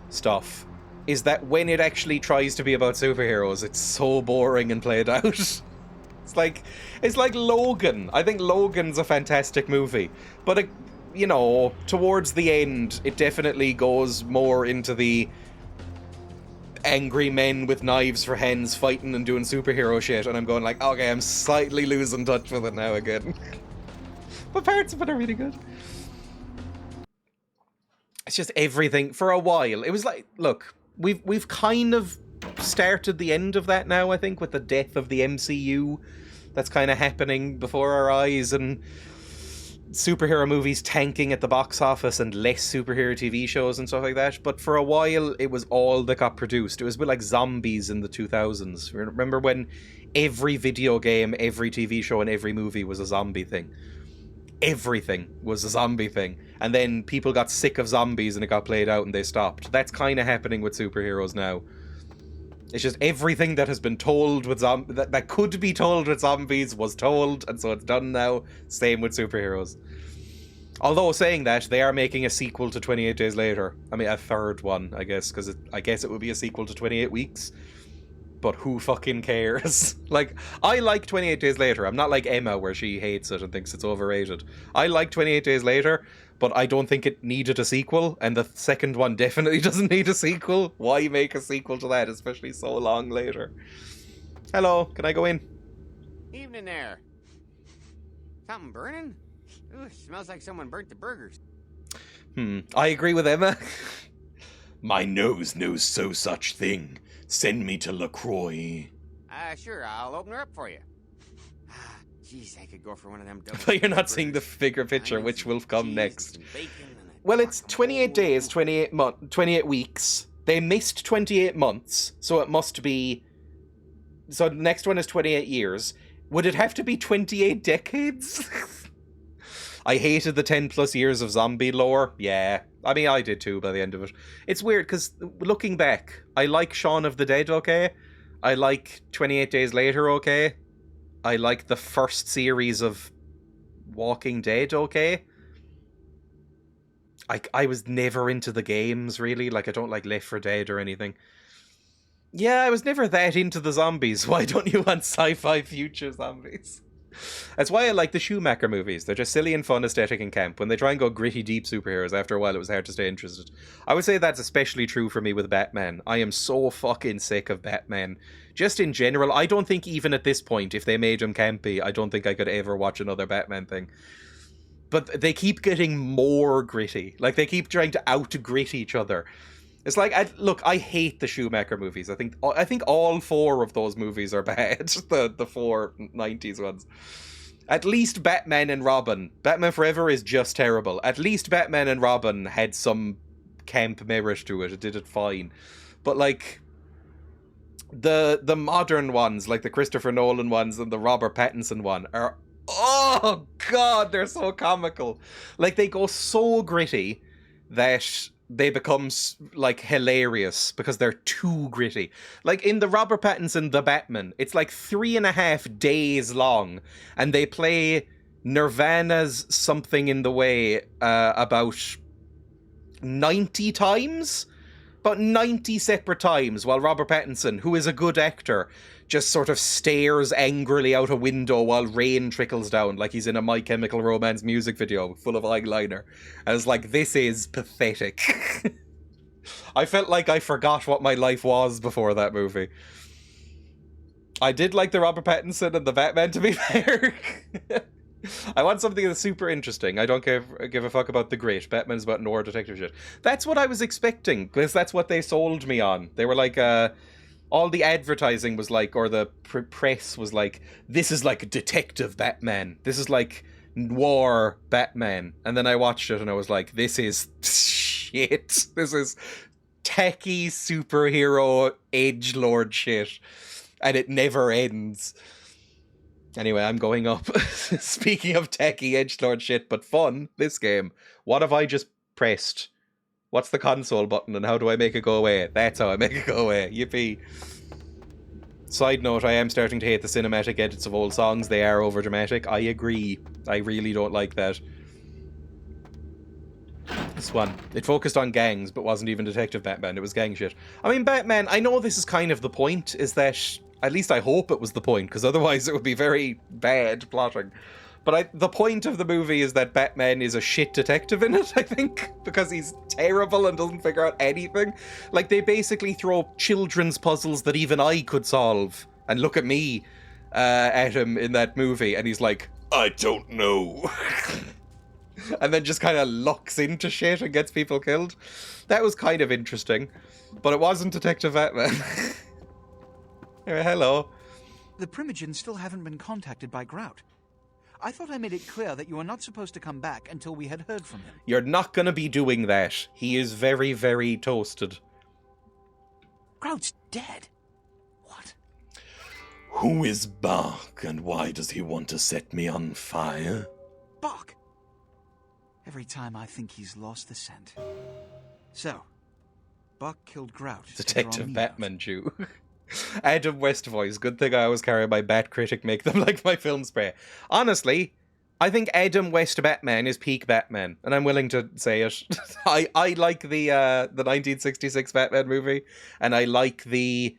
stuff, is that when it actually tries to be about superheroes, it's so boring and played out. It's like Logan. I think Logan's a fantastic movie, but you know, towards the end, it definitely goes more into the angry men with knives for hands fighting and doing superhero shit, and I'm going like, okay, I'm slightly losing touch with it now again. But parts of it are really good. It's just everything for a while. It was like, look, we've kind of started the end of that now, I think, with the death of the MCU. That's kind of happening before our eyes, and superhero movies tanking at the box office and less superhero TV shows and stuff like that. But for a while, it was all that got produced. It was a bit like zombies in the 2000s. Remember when every video game, every TV show, and every movie was a zombie thing? Everything was a zombie thing. And then people got sick of zombies and it got played out and they stopped. That's kind of happening with superheroes now. It's just everything that has been told with that could be told with zombies was told, and so it's done now. Same with superheroes. Although saying that, they are making a sequel to 28 Days Later. I mean, a third one, I guess, because I guess it would be a sequel to 28 Weeks. But who fucking cares? Like, I like 28 Days Later. I'm not like Emma, where she hates it and thinks it's overrated. I like 28 Days Later, but I don't think it needed a sequel, and the second one definitely doesn't need a sequel. Why make a sequel to that, especially so long later? Hello, can I go in? Evening there. Something burning? Ooh, smells like someone burnt the burgers. I agree with Emma. My nose knows so such thing. Send me to LaCroix. Sure, I'll open her up for you. Jeez, I could go for one of them double. But you're not seeing the bigger picture, which will come next. Well, it's 28 days, 28 weeks. They missed 28 months, so it must be... So the next one is 28 years. Would it have to be 28 decades? I hated the 10 plus years of zombie lore. Yeah. I mean, I did too by the end of it. It's weird, because looking back, I like Shaun of the Dead okay. I like 28 Days Later okay. I like the first series of Walking Dead okay. I was never into the games, really. Like, I don't like Left 4 Dead or anything. Yeah, I was never that into the zombies. Why don't you want sci-fi future zombies? That's why I like the Schumacher movies. They're just silly and fun, aesthetic and camp. When they try and go gritty, deep superheroes, after a while it was hard to stay interested. I would say that's especially true for me with Batman. I am so fucking sick of Batman. Just in general, I don't think even at this point, if they made him campy, I don't think I could ever watch another Batman thing. But they keep getting more gritty. Like, they keep trying to out-grit each other. It's like, look, I hate the Schumacher movies. I think all four of those movies are bad. the four 90s ones. At least Batman and Robin. Batman Forever is just terrible. At least Batman and Robin had some camp merit to it. It did it fine. But, like, the modern ones, like the Christopher Nolan ones and the Robert Pattinson one, are... Oh, God, they're so comical. Like, they go so gritty that they become, like, hilarious because they're too gritty. Like, in the Robert Pattinson The Batman, it's like 3.5 days long, and they play Nirvana's Something in the Way about 90 times? About 90 separate times, while Robert Pattinson, who is a good actor, just sort of stares angrily out a window while rain trickles down, like he's in a My Chemical Romance music video full of eyeliner. And it's like, this is pathetic. I felt like I forgot what my life was before that movie. I did like the Robert Pattinson and the Batman, to be fair. I want something that's super interesting. I don't give a fuck about the grit. Batman's about noir detective shit. That's what I was expecting, because that's what they sold me on. They were like, all the advertising was like, or the press was like, this is like Detective Batman. This is like noir Batman. And then I watched it and I was like, this is shit. This is tacky superhero edgelord shit. And it never ends. Anyway, I'm going up. Speaking of tacky edgelord shit, but fun, this game. What have I just pressed? What's the console button and how do I make it go away? That's how I make it go away. Yippee. Side note, I am starting to hate the cinematic edits of old songs. They are overdramatic. I agree. I really don't like that. This one. It focused on gangs, but wasn't even Detective Batman. It was gang shit. I mean, Batman, I know this is kind of the point, is that... At least I hope it was the point, because otherwise it would be very bad plotting. But the point of the movie is that Batman is a shit detective in it, I think, because he's terrible and doesn't figure out anything. Like, they basically throw children's puzzles that even I could solve, and look at me at him in that movie, and he's like, I don't know. And then just kind of locks into shit and gets people killed. That was kind of interesting, but it wasn't Detective Batman. Hello. The Primogens still haven't been contacted by Grout. I thought I made it clear that you were not supposed to come back until we had heard from him. You're not going to be doing that. He is very, very toasted. Grout's dead. What? Who is Bach, and why does he want to set me on fire? Bach! Every time I think he's lost the scent. So, Bach killed Grout. Detective Batman Jew. Adam West voice. Good thing I always carry my Bat Critic, make them like my film spray. Honestly, I think Adam West Batman is peak Batman, and I'm willing to say it. I like the 1966 Batman movie, and I like the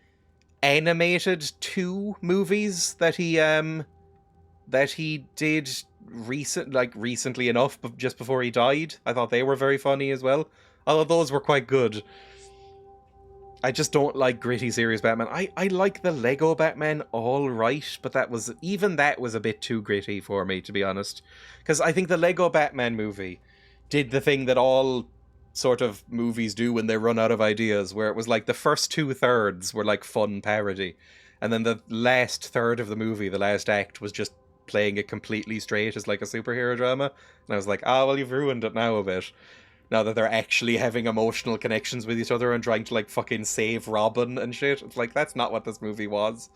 animated 2 movies that he did recently enough, but just before he died. I thought they were very funny as well, although those were quite good. I just don't like gritty, serious Batman. I like the Lego Batman all right, but that was a bit too gritty for me, to be honest. Because I think the Lego Batman movie did the thing that all sort of movies do when they run out of ideas, where it was like the first 2/3 were like fun parody, and then the last third of the movie, the last act, was just playing it completely straight as like a superhero drama. And I was like, well, you've ruined it now a bit. Now that they're actually having emotional connections with each other and trying to, like, fucking save Robin and shit. It's like, that's not what this movie was.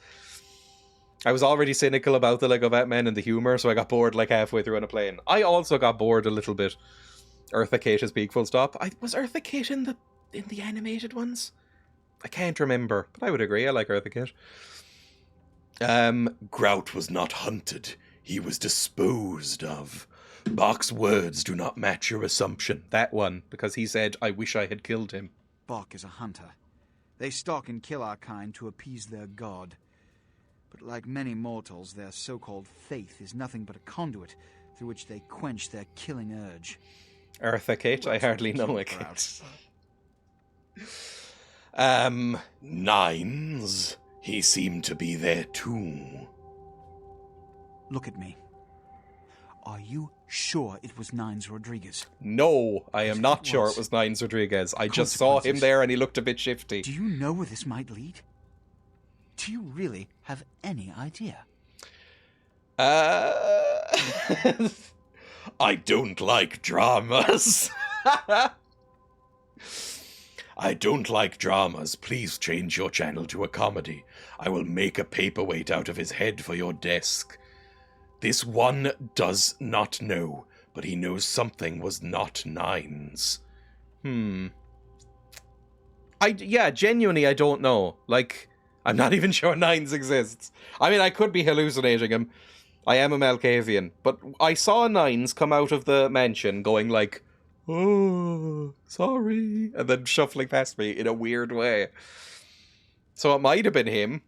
I was already cynical about the Lego Batman and the humor, so I got bored, like, halfway through on a plane. I also got bored a little bit. Eartha Kitt is big, full stop. Was Eartha Kitt in the animated ones? I can't remember, but I would agree. I like Eartha Kitt. Grout was not hunted. He was disposed of. Bach's words do not match your assumption. That one, because he said, I wish I had killed him. Bach is a hunter. They stalk and kill our kind to appease their god. But like many mortals, their so-called faith is nothing but a conduit through which they quench their killing urge. Eartha Kitt? I hardly know a Kitt. Nines. He seemed to be there too. Look at me. Are you sure it was Nines Rodriguez? No, I am not sure it was Nines Rodriguez. I just saw him there and he looked a bit shifty. Do you know where this might lead? Do you really have any idea? I don't like dramas. I don't like dramas. Please change your channel to a comedy. I will make a paperweight out of his head for your desk. This one does not know, but he knows something was not Nines. Genuinely, I don't know. Like, I'm not even sure Nines exists. I mean, I could be hallucinating him. I am a Malkavian. But I saw Nines come out of the mansion going like, oh, sorry, and then shuffling past me in a weird way. So it might have been him.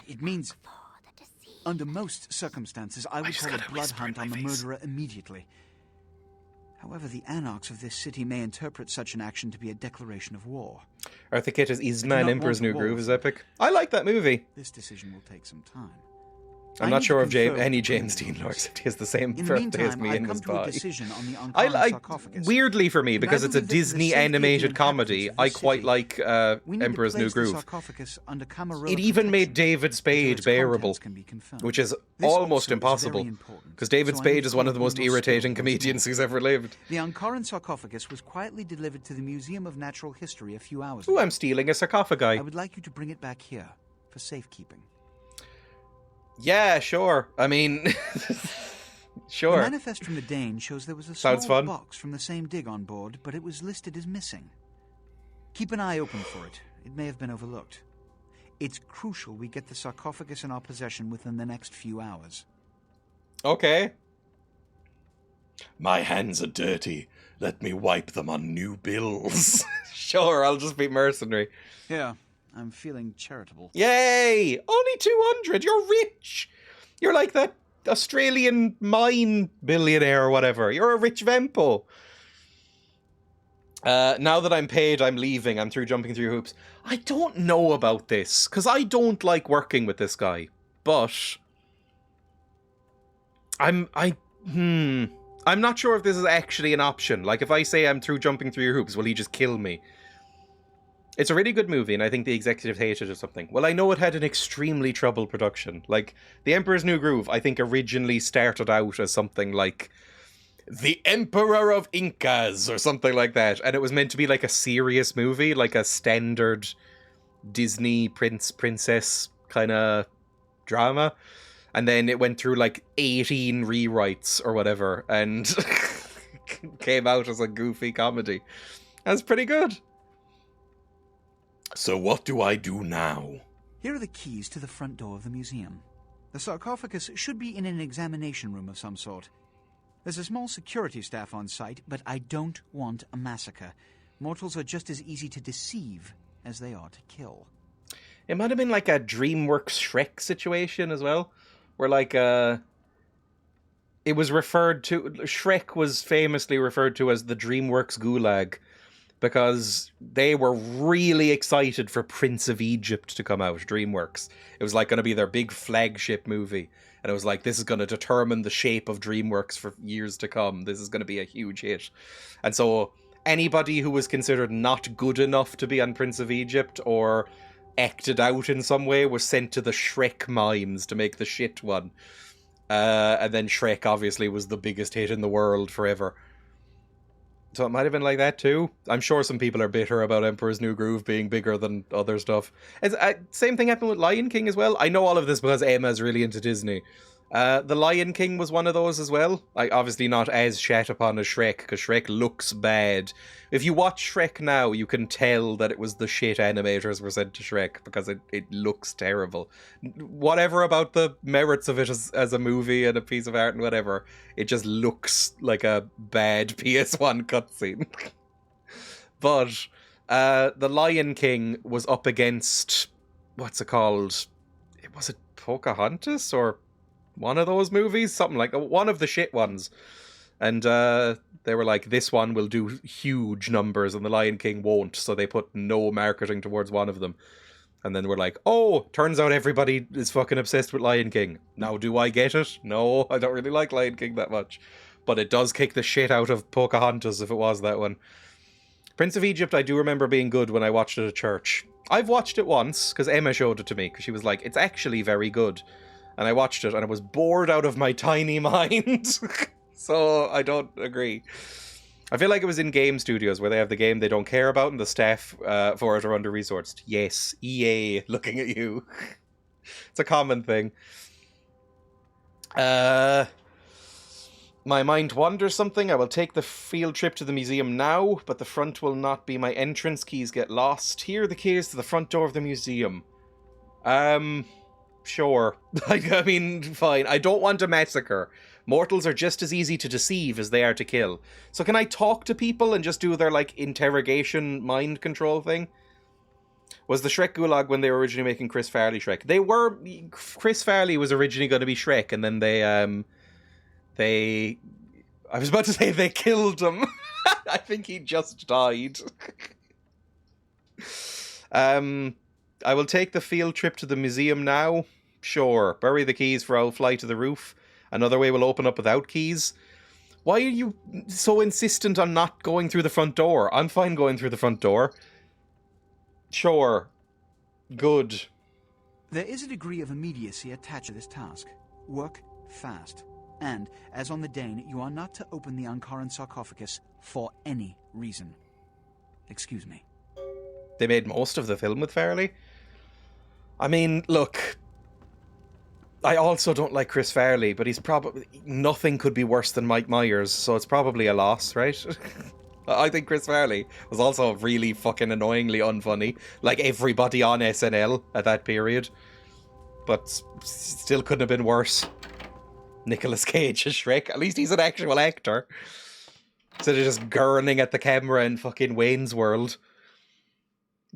It means, under most circumstances, I would call a blood hunt on the murderer immediately. However, the anarchs of this city may interpret such an action to be a declaration of war. Eartha Kitt as Isma in Emperor's New Groove is epic. I like that movie. This decision will take some time. I'm not sure of any James Dean lore, except he has the same birthday as me in his body. Weirdly for me, because it's a Disney animated comedy, I quite like Emperor's New Groove. It even made David Spade bearable, which is almost impossible, because David Spade is one of the most irritating comedians who's ever lived. The Ankaran sarcophagus was quietly delivered to the Museum of Natural History a few hours ago. Ooh, I'm stealing a sarcophagi. I would like you to bring it back here for safekeeping. Yeah, sure. I mean, sure. The manifest from the Dane shows there was a small box from the same dig on board, but it was listed as missing. Keep an eye open for it. It may have been overlooked. It's crucial we get the sarcophagus in our possession within the next few hours. Okay. My hands are dirty. Let me wipe them on new bills. Sure, I'll just be mercenary. Yeah. I'm feeling charitable. Yay! Only 200! You're rich! You're like that Australian mine billionaire or whatever. You're a rich vampo. Now that I'm paid, I'm leaving. I'm through jumping through hoops. I don't know about this, because I don't like working with this guy. But I'm not sure if this is actually an option. Like, if I say I'm through jumping through your hoops, will he just kill me? It's a really good movie, and I think the executives hated it or something. Well, I know it had an extremely troubled production. Like, The Emperor's New Groove, I think, originally started out as something like The Emperor of Incas or something like that. And it was meant to be like a serious movie, like a standard Disney princess kind of drama. And then it went through like 18 rewrites or whatever, and came out as a goofy comedy. That's pretty good. So what do I do now? Here are the keys to the front door of the museum. The sarcophagus should be in an examination room of some sort. There's a small security staff on site, but I don't want a massacre. Mortals are just as easy to deceive as they are to kill. It might have been like a DreamWorks Shrek situation as well, where like it was referred to, Shrek was famously referred to as the DreamWorks Gulag, because they were really excited for Prince of Egypt to come out, DreamWorks. It was like going to be their big flagship movie. And it was like, this is going to determine the shape of DreamWorks for years to come. This is going to be a huge hit. And so anybody who was considered not good enough to be on Prince of Egypt or acted out in some way was sent to the Shrek mimes to make the shit one. And then Shrek obviously was the biggest hit in the world forever. So it might have been like that too. I'm sure some people are bitter about Emperor's New Groove being bigger than other stuff. Same thing happened with Lion King as well. I know all of this because Emma's really into Disney. The Lion King was one of those as well. Obviously not as shat upon as Shrek, because Shrek looks bad. If you watch Shrek now, you can tell that it was the shit animators were sent to Shrek, because it looks terrible. Whatever about the merits of it as a movie and a piece of art and whatever, it just looks like a bad PS1 cutscene. But the Lion King was up against, what's it called? Was it Pocahontas or one of those movies? Something like one of the shit ones. And they were like, this one will do huge numbers and the Lion King won't. So they put no marketing towards one of them. And then we're like, oh, turns out everybody is fucking obsessed with Lion King. Now, do I get it? No, I don't really like Lion King that much. But it does kick the shit out of Pocahontas if it was that one. Prince of Egypt, I do remember being good when I watched it at church. I've watched it once, because Emma showed it to me, because she was like, it's actually very good. And I watched it, and I was bored out of my tiny mind. So, I don't agree. I feel like it was in game studios, where they have the game they don't care about, and the staff for it are under-resourced. Yes, EA, looking at you. It's a common thing. My mind wanders something. I will take the field trip to the museum now, but the front will not be my entrance. Keys get lost. Here are the keys to the front door of the museum. Sure. I mean, fine. I don't want a massacre. Mortals are just as easy to deceive as they are to kill. So can I talk to people and just do their, like, interrogation mind control thing? Was the Shrek Gulag when they were originally making Chris Farley Shrek? Chris Farley was originally going to be Shrek, and then I was about to say they killed him. I think he just died. I will take the field trip to the museum now. Sure. Bury the keys for I'll fly to the roof. Another way will open up without keys. Why are you so insistent on not going through the front door? I'm fine going through the front door. Sure. Good. There is a degree of immediacy attached to this task. Work fast. And, as on the Dane, you are not to open the Ankaran sarcophagus for any reason. Excuse me. They made most of the film with Farley. I mean, look, I also don't like Chris Farley, but he's probably... Nothing could be worse than Mike Myers, so it's probably a loss, right? I think Chris Farley was also really fucking annoyingly unfunny, like everybody on SNL at that period. But still couldn't have been worse. Nicolas Cage as Shrek. At least he's an actual actor. Instead of just gurning at the camera in fucking Wayne's World.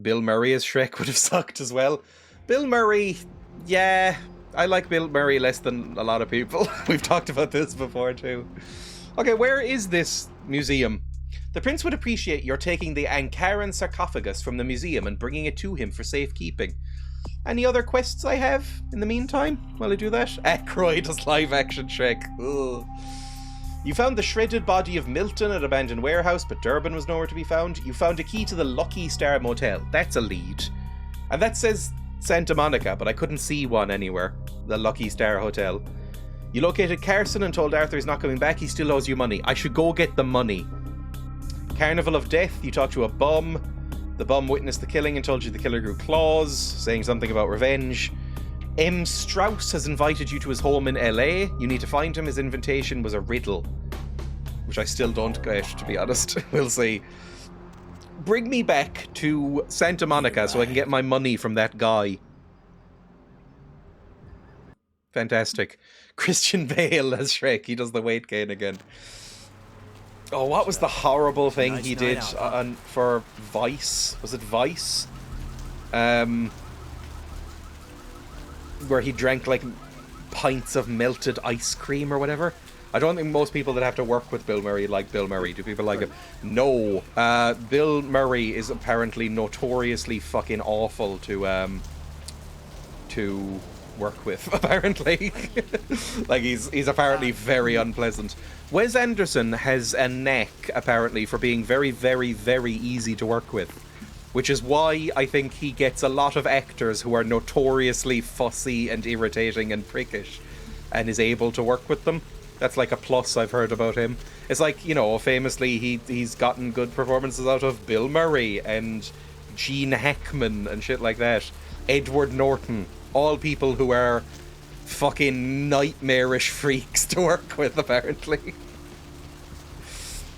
Bill Murray as Shrek would have sucked as well. Bill Murray, yeah, I like Bill Murray less than a lot of people. We've talked about this before too. Okay, where is this museum? The prince would appreciate your taking the Ankaran sarcophagus from the museum and bringing it to him for safekeeping. Any other quests I have in the meantime while I do that? Aykroyd as live-action Shrek. Ugh. You found the shredded body of Milton at an abandoned warehouse, but Durbin was nowhere to be found. You found a key to the Lucky Star Motel. That's a lead. And that says Santa Monica, but I couldn't see one anywhere. The Lucky Star Hotel. You located Carson and told Arthur he's not coming back. He still owes you money. I should go get the money. Carnival of Death. You talked to a bum. The bum witnessed the killing and told you the killer grew claws, saying something about revenge. M. Strauss has invited you to his home in LA. You need to find him. His invitation was a riddle, which I still don't get, to be honest. We'll see. Bring me back to Santa Monica so I can get my money from that guy. Fantastic. Christian Bale as Shrek. He does the weight gain again. Oh, what was the horrible thing he did for Vice? Was it Vice? Where he drank like pints of melted ice cream or whatever. I don't think most people that have to work with Bill Murray like Bill Murray. Do people like him? No. Bill Murray is apparently notoriously fucking awful to work with, apparently. Like, he's apparently very unpleasant. Wes Anderson has a knack, apparently, for being very, very, very easy to work with. Which is why I think he gets a lot of actors who are notoriously fussy and irritating and prickish, and is able to work with them. That's like a plus I've heard about him. It's like, you know, famously he's gotten good performances out of Bill Murray and Gene Hackman and shit like that. Edward Norton. All people who are fucking nightmarish freaks to work with, apparently.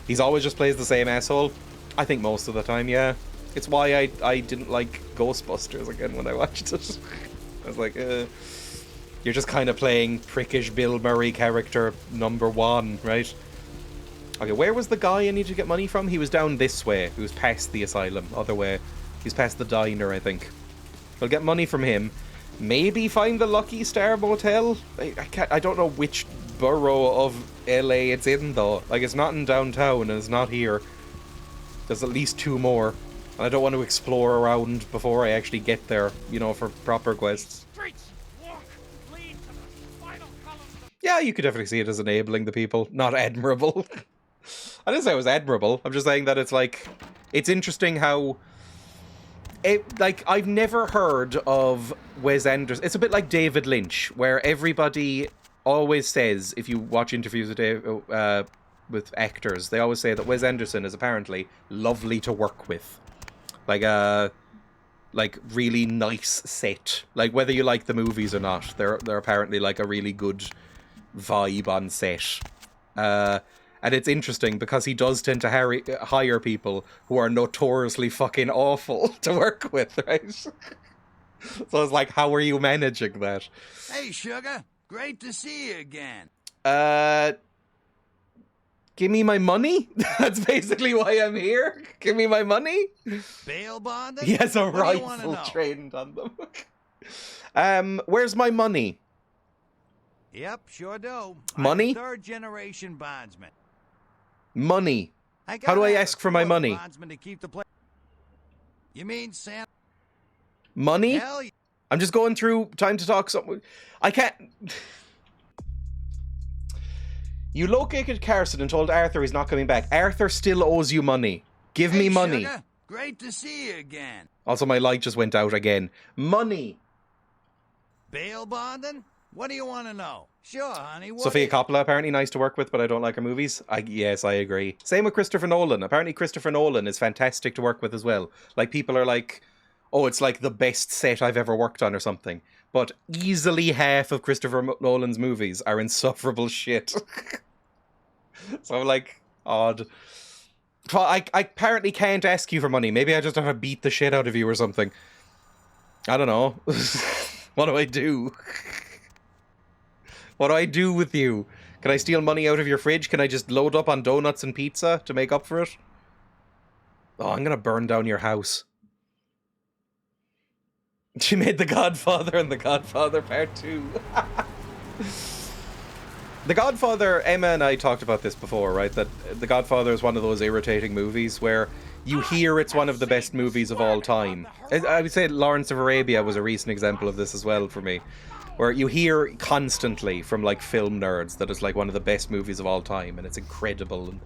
He's always just plays the same asshole. I think most of the time, yeah. It's why I didn't like Ghostbusters again when I watched it. I was like, you're just kind of playing prickish Bill Murray character number 1, right? Okay, where was the guy I need to get money from? He was down this way. He was past the asylum. Other way. He's past the diner, I think. I'll get money from him. Maybe find the Lucky Star Motel? I don't know which borough of LA it's in, though. Like, it's not in downtown, and it's not here. There's at least 2 more. And I don't want to explore around before I actually get there, you know, for proper quests. Yeah, you could definitely see it as enabling the people, not admirable. I didn't say it was admirable. I'm just saying that it's like, it's interesting how, I've never heard of Wes Anderson. It's a bit like David Lynch, where everybody always says, if you watch interviews with actors, they always say that Wes Anderson is apparently lovely to work with. Like really nice set. Like, whether you like the movies or not, they're apparently like a really good vibe on set. And it's interesting because he does tend to hire people who are notoriously fucking awful to work with, right? So it's like, how are you managing that? Hey, sugar. Great to see you again. Give me my money? That's basically why I'm here. Give me my money? Bail bond? He has a rifle trained on them. Where's my money? Yep, sure do. Money? I'm a third-generation bondsman. Money. How do I ask for my money? To keep the you mean Sam? Money? Hell yeah. I'm just going through time to talk something. I can't... You located Carson and told Arthur he's not coming back. Arthur still owes you money. Give me money. Sugar. Great to see you again. Also, my light just went out again. Money. Bail bonding? What do you want to know? Sure, honey. Sofia Coppola, apparently nice to work with, but I don't like her movies. Yes, I agree. Same with Christopher Nolan. Apparently Christopher Nolan is fantastic to work with as well. Like, people are like, oh, it's like the best set I've ever worked on or something. But easily half of Christopher Nolan's movies are insufferable shit. So I'm like, odd. Well, I apparently can't ask you for money. Maybe I just have to beat the shit out of you or something. I don't know. What do I do? What do I do with you? Can I steal money out of your fridge? Can I just load up on donuts and pizza to make up for it? Oh, I'm gonna burn down your house. She made The Godfather and The Godfather Part 2. The Godfather, Emma and I talked about this before, right? That The Godfather is one of those irritating movies where you hear it's one of the best movies of all time. I would say Lawrence of Arabia was a recent example of this as well for me. Where you hear constantly from like film nerds that it's like one of the best movies of all time and it's incredible and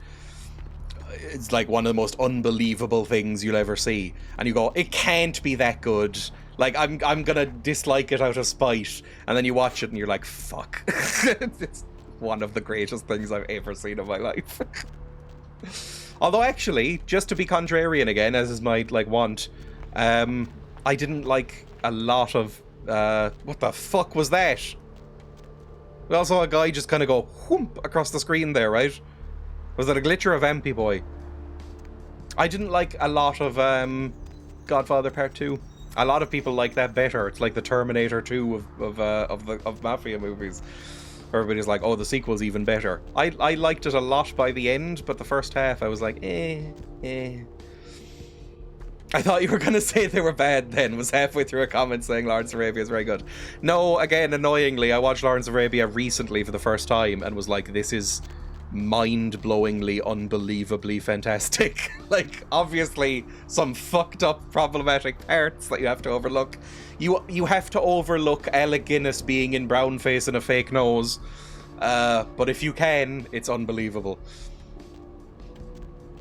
it's like one of the most unbelievable things you'll ever see. And you go, it can't be that good. Like, I'm gonna dislike it out of spite. And then you watch it and you're like, fuck. It's one of the greatest things I've ever seen in my life. Although actually, just to be contrarian again, as is my like want, I didn't like a lot of what the fuck was that? We also saw a guy just kind of go whoomp across the screen there, right? Was that a glitch or a vampy boy? I didn't like a lot of Godfather Part 2. A lot of people like that better. It's like the Terminator 2 of mafia movies. Everybody's like, oh, the sequel's even better. I liked it a lot by the end, but the first half I was like, I thought you were going to say they were bad then. Was halfway through a comment saying Lawrence of Arabia is very good. No, again, annoyingly, I watched Lawrence of Arabia recently for the first time and was like, this is mind-blowingly, unbelievably fantastic. Like, obviously, some fucked up, problematic parts that you have to overlook. You have to overlook Alec Guinness being in brownface and a fake nose. But if you can, it's unbelievable.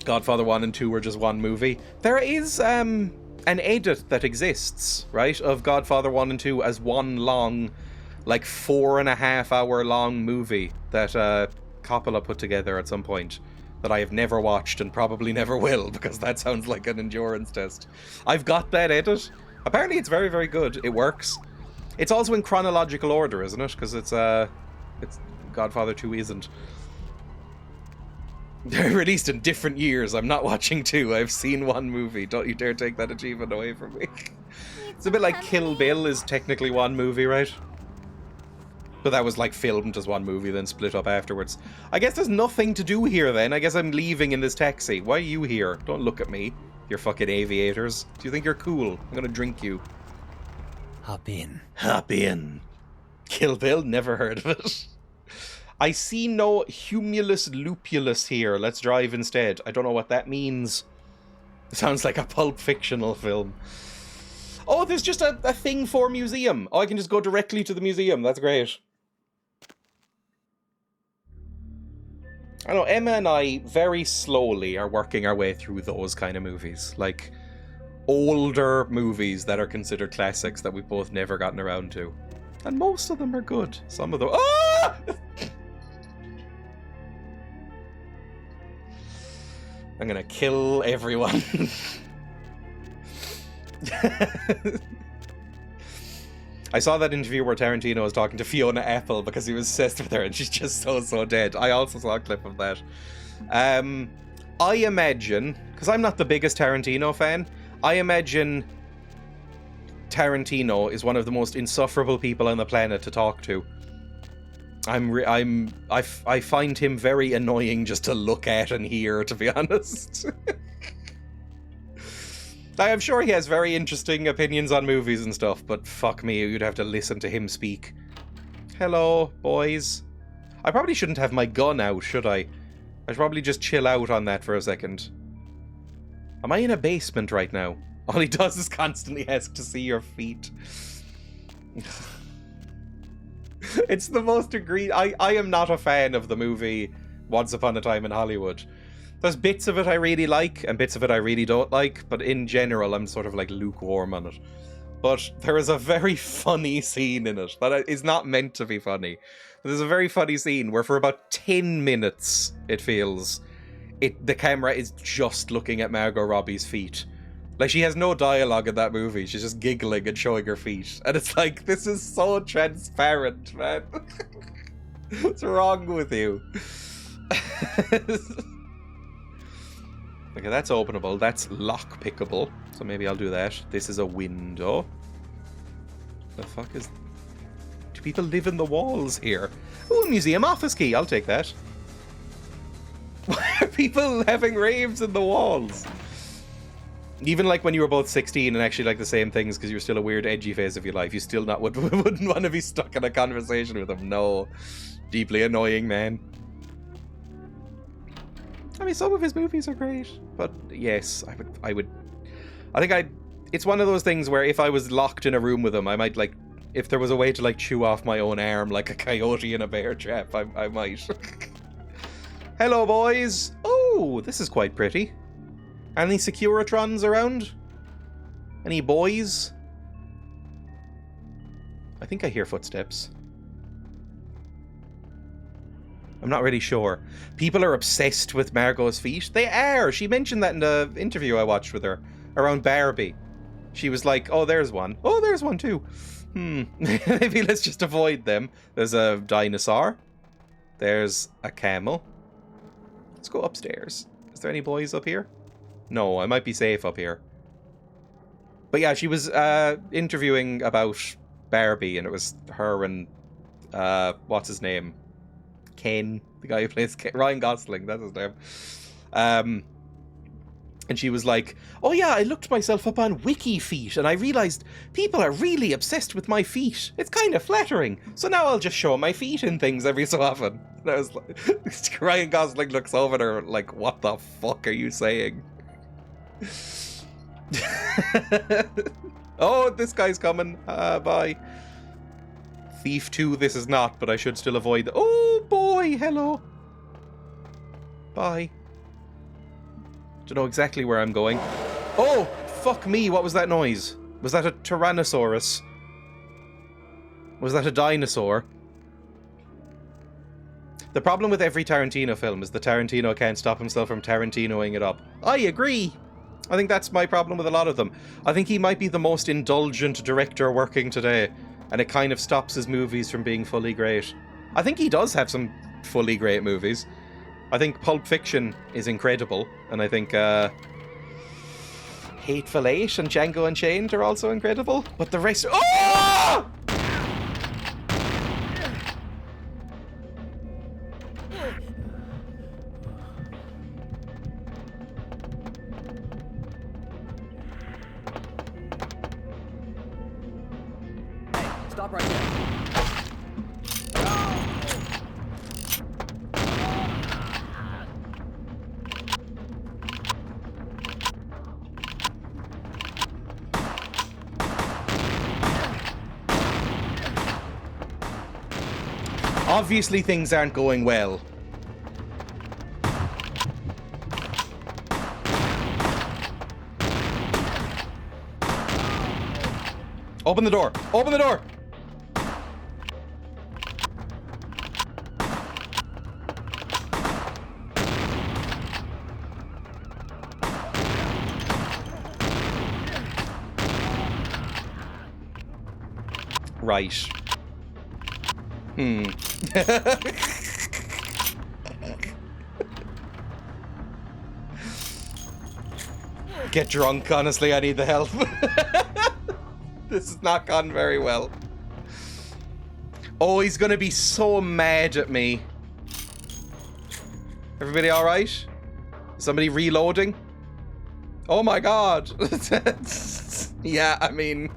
Godfather 1 and 2 were just one movie. There is an edit that exists, right, of Godfather 1 and 2 as one long, like 4.5 hour long movie that Coppola put together at some point that I have never watched and probably never will, because that sounds like an endurance test. I've got that edit. Apparently it's very, very good. It works. It's also in chronological order, isn't it? Because it's Godfather 2 isn't. They're released in different years. I'm not watching 2. I've seen one movie. Don't you dare take that achievement away from me. It's a bit like Kill Bill is technically one movie, right? But that was like filmed as one movie, then split up afterwards. I guess there's nothing to do here then. I guess I'm leaving in this taxi. Why are you here? Don't look at me, you fucking aviators. Do you think you're cool? I'm gonna drink you. Hop in. Hop in. Kill Bill? Never heard of it. I see no humulus lupulus here. Let's drive instead. I don't know what that means. It sounds like a Pulp Fictional film. Oh, there's just a thing for museum. Oh, I can just go directly to the museum. That's great. I know, Emma and I very slowly are working our way through those kind of movies. Like, older movies that are considered classics that we've both never gotten around to. And most of them are good. Some of them... Ah! I'm gonna kill everyone. I saw that interview where Tarantino was talking to Fiona Apple because he was obsessed with her and she's just so dead. I also saw a clip of that. I imagine, because I'm not the biggest Tarantino fan, I imagine Tarantino is one of the most insufferable people on the planet to talk to. I find him very annoying just to look at and hear, to be honest. I am sure he has very interesting opinions on movies and stuff, but fuck me, you'd have to listen to him speak. Hello, boys. I probably shouldn't have my gun out, should I? I should probably just chill out on that for a second. Am I in a basement right now? All he does is constantly ask to see your feet. It's the most agreed... I am not a fan of the movie Once Upon a Time in Hollywood. There's bits of it I really like, and bits of it I really don't like, but in general, I'm sort of like lukewarm on it. But there is a very funny scene in it that is not meant to be funny. There's a very funny scene where for about 10 minutes, it feels, the camera is just looking at Margot Robbie's feet. Like, she has no dialogue in that movie. She's just giggling and showing her feet. And it's like, this is so transparent, man. What's wrong with you? Okay, that's openable. That's lock-pickable. So maybe I'll do that. This is a window. The fuck is... Do people live in the walls here? Ooh, a museum office key. I'll take that. Why are people having raves in the walls? Even like when you were both 16 and actually like the same things because you were still a weird edgy phase of your life, you still wouldn't want to be stuck in a conversation with them. No. Deeply annoying, man. I mean, some of his movies are great, but yes, I would it's one of those things where if I was locked in a room with him, I might like, if there was a way to like chew off my own arm like a coyote in a bear trap, I might. Hello, boys. Oh, this is quite pretty. Any Securitrons around? Any boys? I think I hear footsteps. I'm not really sure. People are obsessed with Margot's feet. They are! She mentioned that in the interview I watched with her around Barbie. She was like, oh, there's one. Oh, there's one too. Maybe let's just avoid them. There's a dinosaur. There's a camel. Let's go upstairs. Is there any boys up here? No, I might be safe up here. But yeah, she was interviewing about Barbie, and it was her and what's his name? Ken, the guy who plays Ken, Ryan Gosling, that's his name. And she was like, oh yeah, I looked myself up on Wiki Feet and I realised people are really obsessed with my feet. It's kind of flattering. So now I'll just show my feet in things every so often. And I was like, Ryan Gosling looks over at her like, what the fuck are you saying? Oh, this guy's coming. Bye. Thief 2, this is not, but I should still avoid. Oh boy, hello. Bye. Don't know exactly where I'm going. Oh, fuck me, what was that noise? Was that a Tyrannosaurus? Was that a dinosaur? The problem with every Tarantino film is the Tarantino can't stop himself from Tarantinoing it up. I agree. I think that's my problem with a lot of them. I think he might be the most indulgent director working today, and it kind of stops his movies from being fully great. I think he does have some fully great movies. I think Pulp Fiction is incredible, and I think Hateful Eight and Django Unchained are also incredible, but the rest... Oh! Stop right there. Obviously things aren't going well. Open the door! Open the door! Right. Get drunk, honestly, I need the help. This has not gone very well. Oh, he's gonna be so mad at me. Everybody alright? Somebody reloading? Oh my god. Yeah, I mean...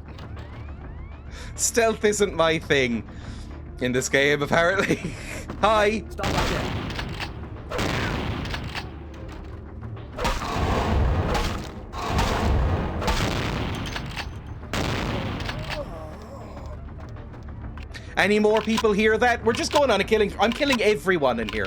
Stealth isn't my thing in this game, apparently. Hi! Stop right there. Any more people hear that? We're just going on a killing... I'm killing everyone in here.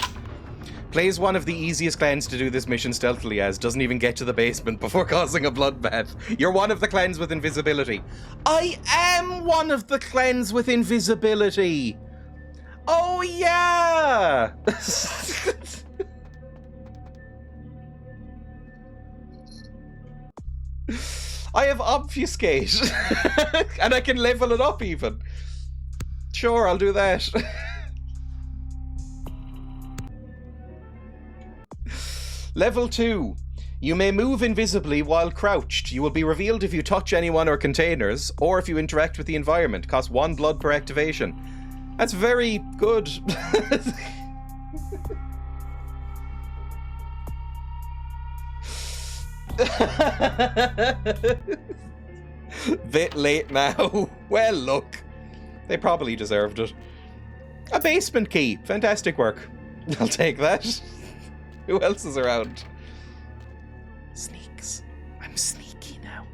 Plays one of the easiest clans to do this mission stealthily as. Doesn't even get to the basement before causing a bloodbath. You're one of the clans with invisibility. I am one of the clans with invisibility! Oh, yeah! I have obfuscate. And I can level it up even. Sure, I'll do that. Level 2. You may move invisibly while crouched. You will be revealed if you touch anyone or containers, or if you interact with the environment. Costs 1 blood per activation. That's very good. Bit late now. Well, look. They probably deserved it. A basement key. Fantastic work. I'll take that. Who else is around? Sneaks. I'm sneaky now.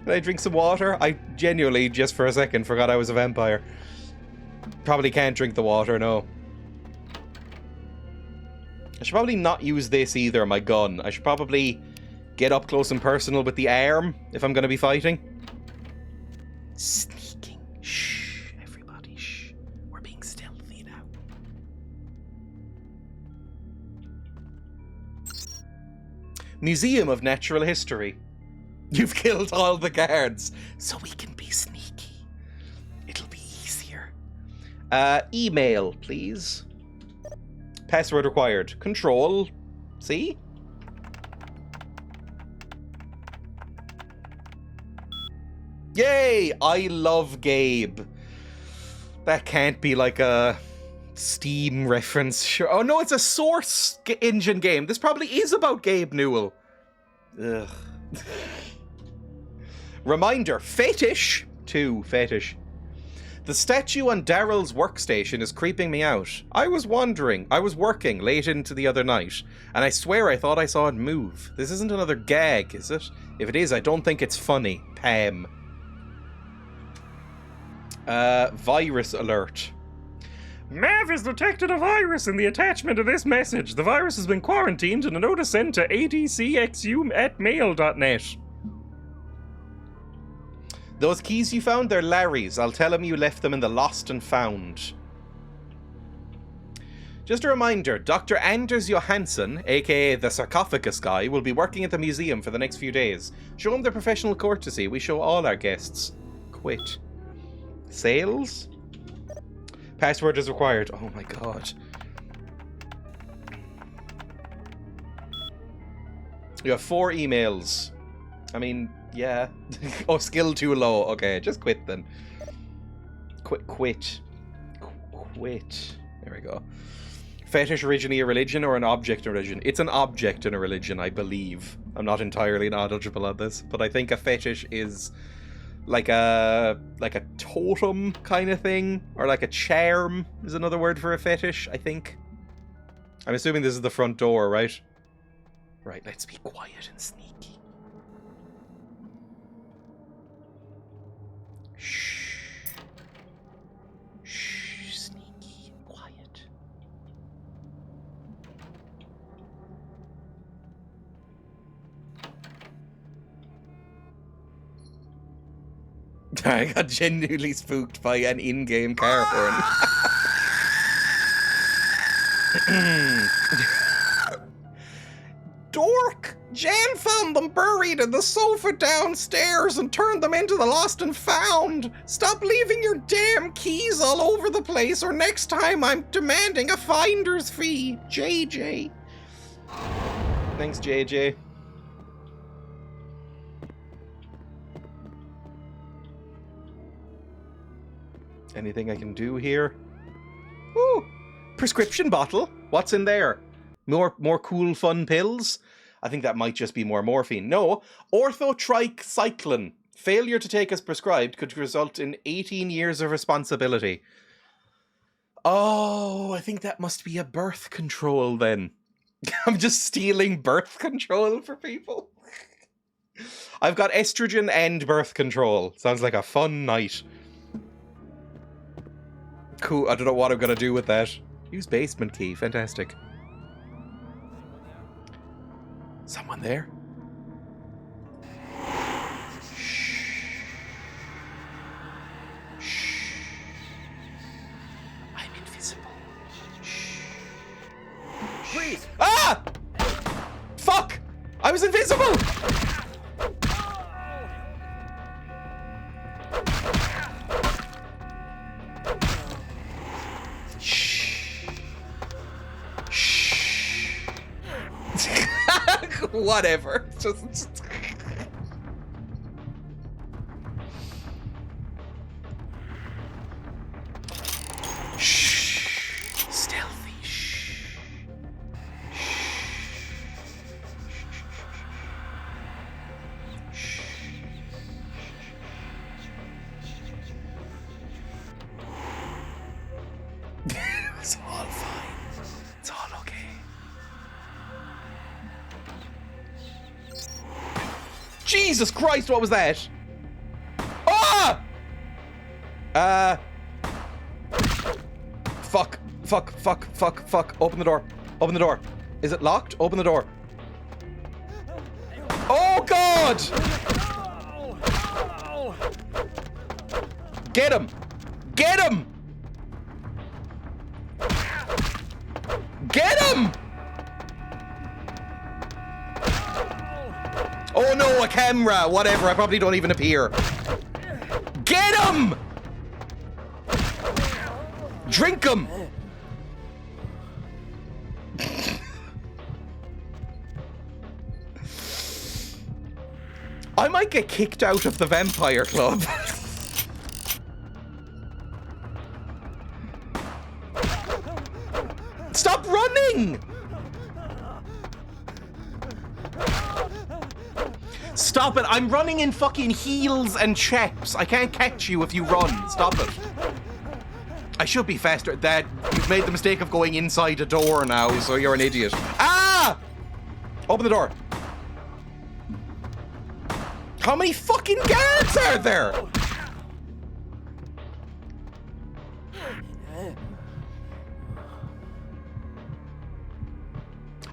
Did I drink some water? I genuinely, just for a second, forgot I was a vampire. Probably can't drink the water, no. I should probably not use this either, my gun. I should probably get up close and personal with the arm if I'm going to be fighting. Sneaking. Shh, everybody, shh. We're being stealthy now. Museum of Natural History. You've killed all the guards, so we can be sneaky. It'll be easier. Email, please. Password required. Control. C? Yay! I love Gabe. That can't be like a Steam reference. Sure. Oh no, it's a Source engine game. This probably is about Gabe Newell. Ugh. Reminder, fetish. 2, fetish. The statue on Daryl's workstation is creeping me out. I was working late into the other night, and I swear I thought I saw it move. This isn't another gag, is it? If it is, I don't think it's funny. Pam. Virus alert. Mav has detected a virus in the attachment of this message. The virus has been quarantined and a notice sent to adcxu@mail.net. Those keys you found, they're Larry's. I'll tell him you left them in the lost and found. Just a reminder, Dr. Anders Johansson, aka the sarcophagus guy, will be working at the museum for the next few days. Show him the professional courtesy we show all our guests. Quit. Sales? Password is required. Oh my god. You have 4 emails. I mean, yeah. Oh, skill too low. Okay, just quit then. Quit. There we go. Fetish originally a religion or an object in a religion? It's an object in a religion, I believe. I'm not entirely knowledgeable on this, but I think a fetish is like a totem kind of thing, or like a charm is another word for a fetish, I think. I'm assuming this is the front door, right? Right, let's be quiet and sneaky. Shh. Shh, sneaky and quiet. I got genuinely spooked by an in-game car horn. Dork! Jan found them buried in the sofa downstairs and turned them into the lost and found. Stop leaving your damn keys all over the place or next time I'm demanding a finder's fee. JJ. Thanks, JJ. Anything I can do here? Ooh! Prescription bottle? What's in there? More cool fun pills? I think that might just be more morphine. No, orthotricycline. Failure to take as prescribed could result in 18 years of responsibility. Oh, I think that must be a birth control then. I'm just stealing birth control for people. I've got estrogen and birth control. Sounds like a fun night. Cool, I don't know what I'm gonna do with that. Use basement key, fantastic. Someone there? Shh. Shh. I'm invisible. Shh. Freeze! Ah! Fuck! I was invisible! Whatever. Just... Shh. Stealthy. Shh. Shh. It's all fine. It's all okay. Jesus Christ, what was that? Ah! Fuck. Open the door. Open the door. Is it locked? Open the door. Oh, God! Get him! Get him! Get him! Oh no, a camera! Whatever, I probably don't even appear. Get him! Drink him! I might get kicked out of the vampire club. Stop running! Stop it, I'm running in fucking heels and chaps. I can't catch you if you run. Stop it. I should be faster. Dad, you've made the mistake of going inside a door now, so you're an idiot. Ah! Open the door. How many fucking guards are there?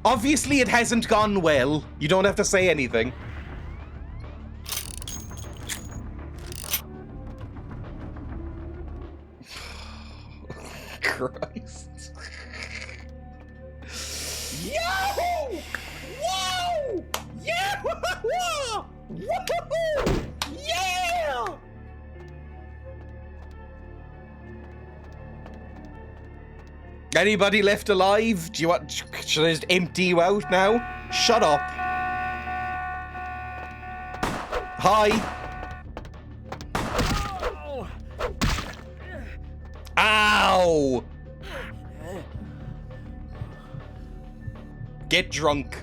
Obviously it hasn't gone well. You don't have to say anything. Christ. Yahoo! Whoa! Yeah! Woohoo! Yeah! Anybody left alive? Do you want? Should I just empty you out now? Shut up. Hi. Ow! Get drunk.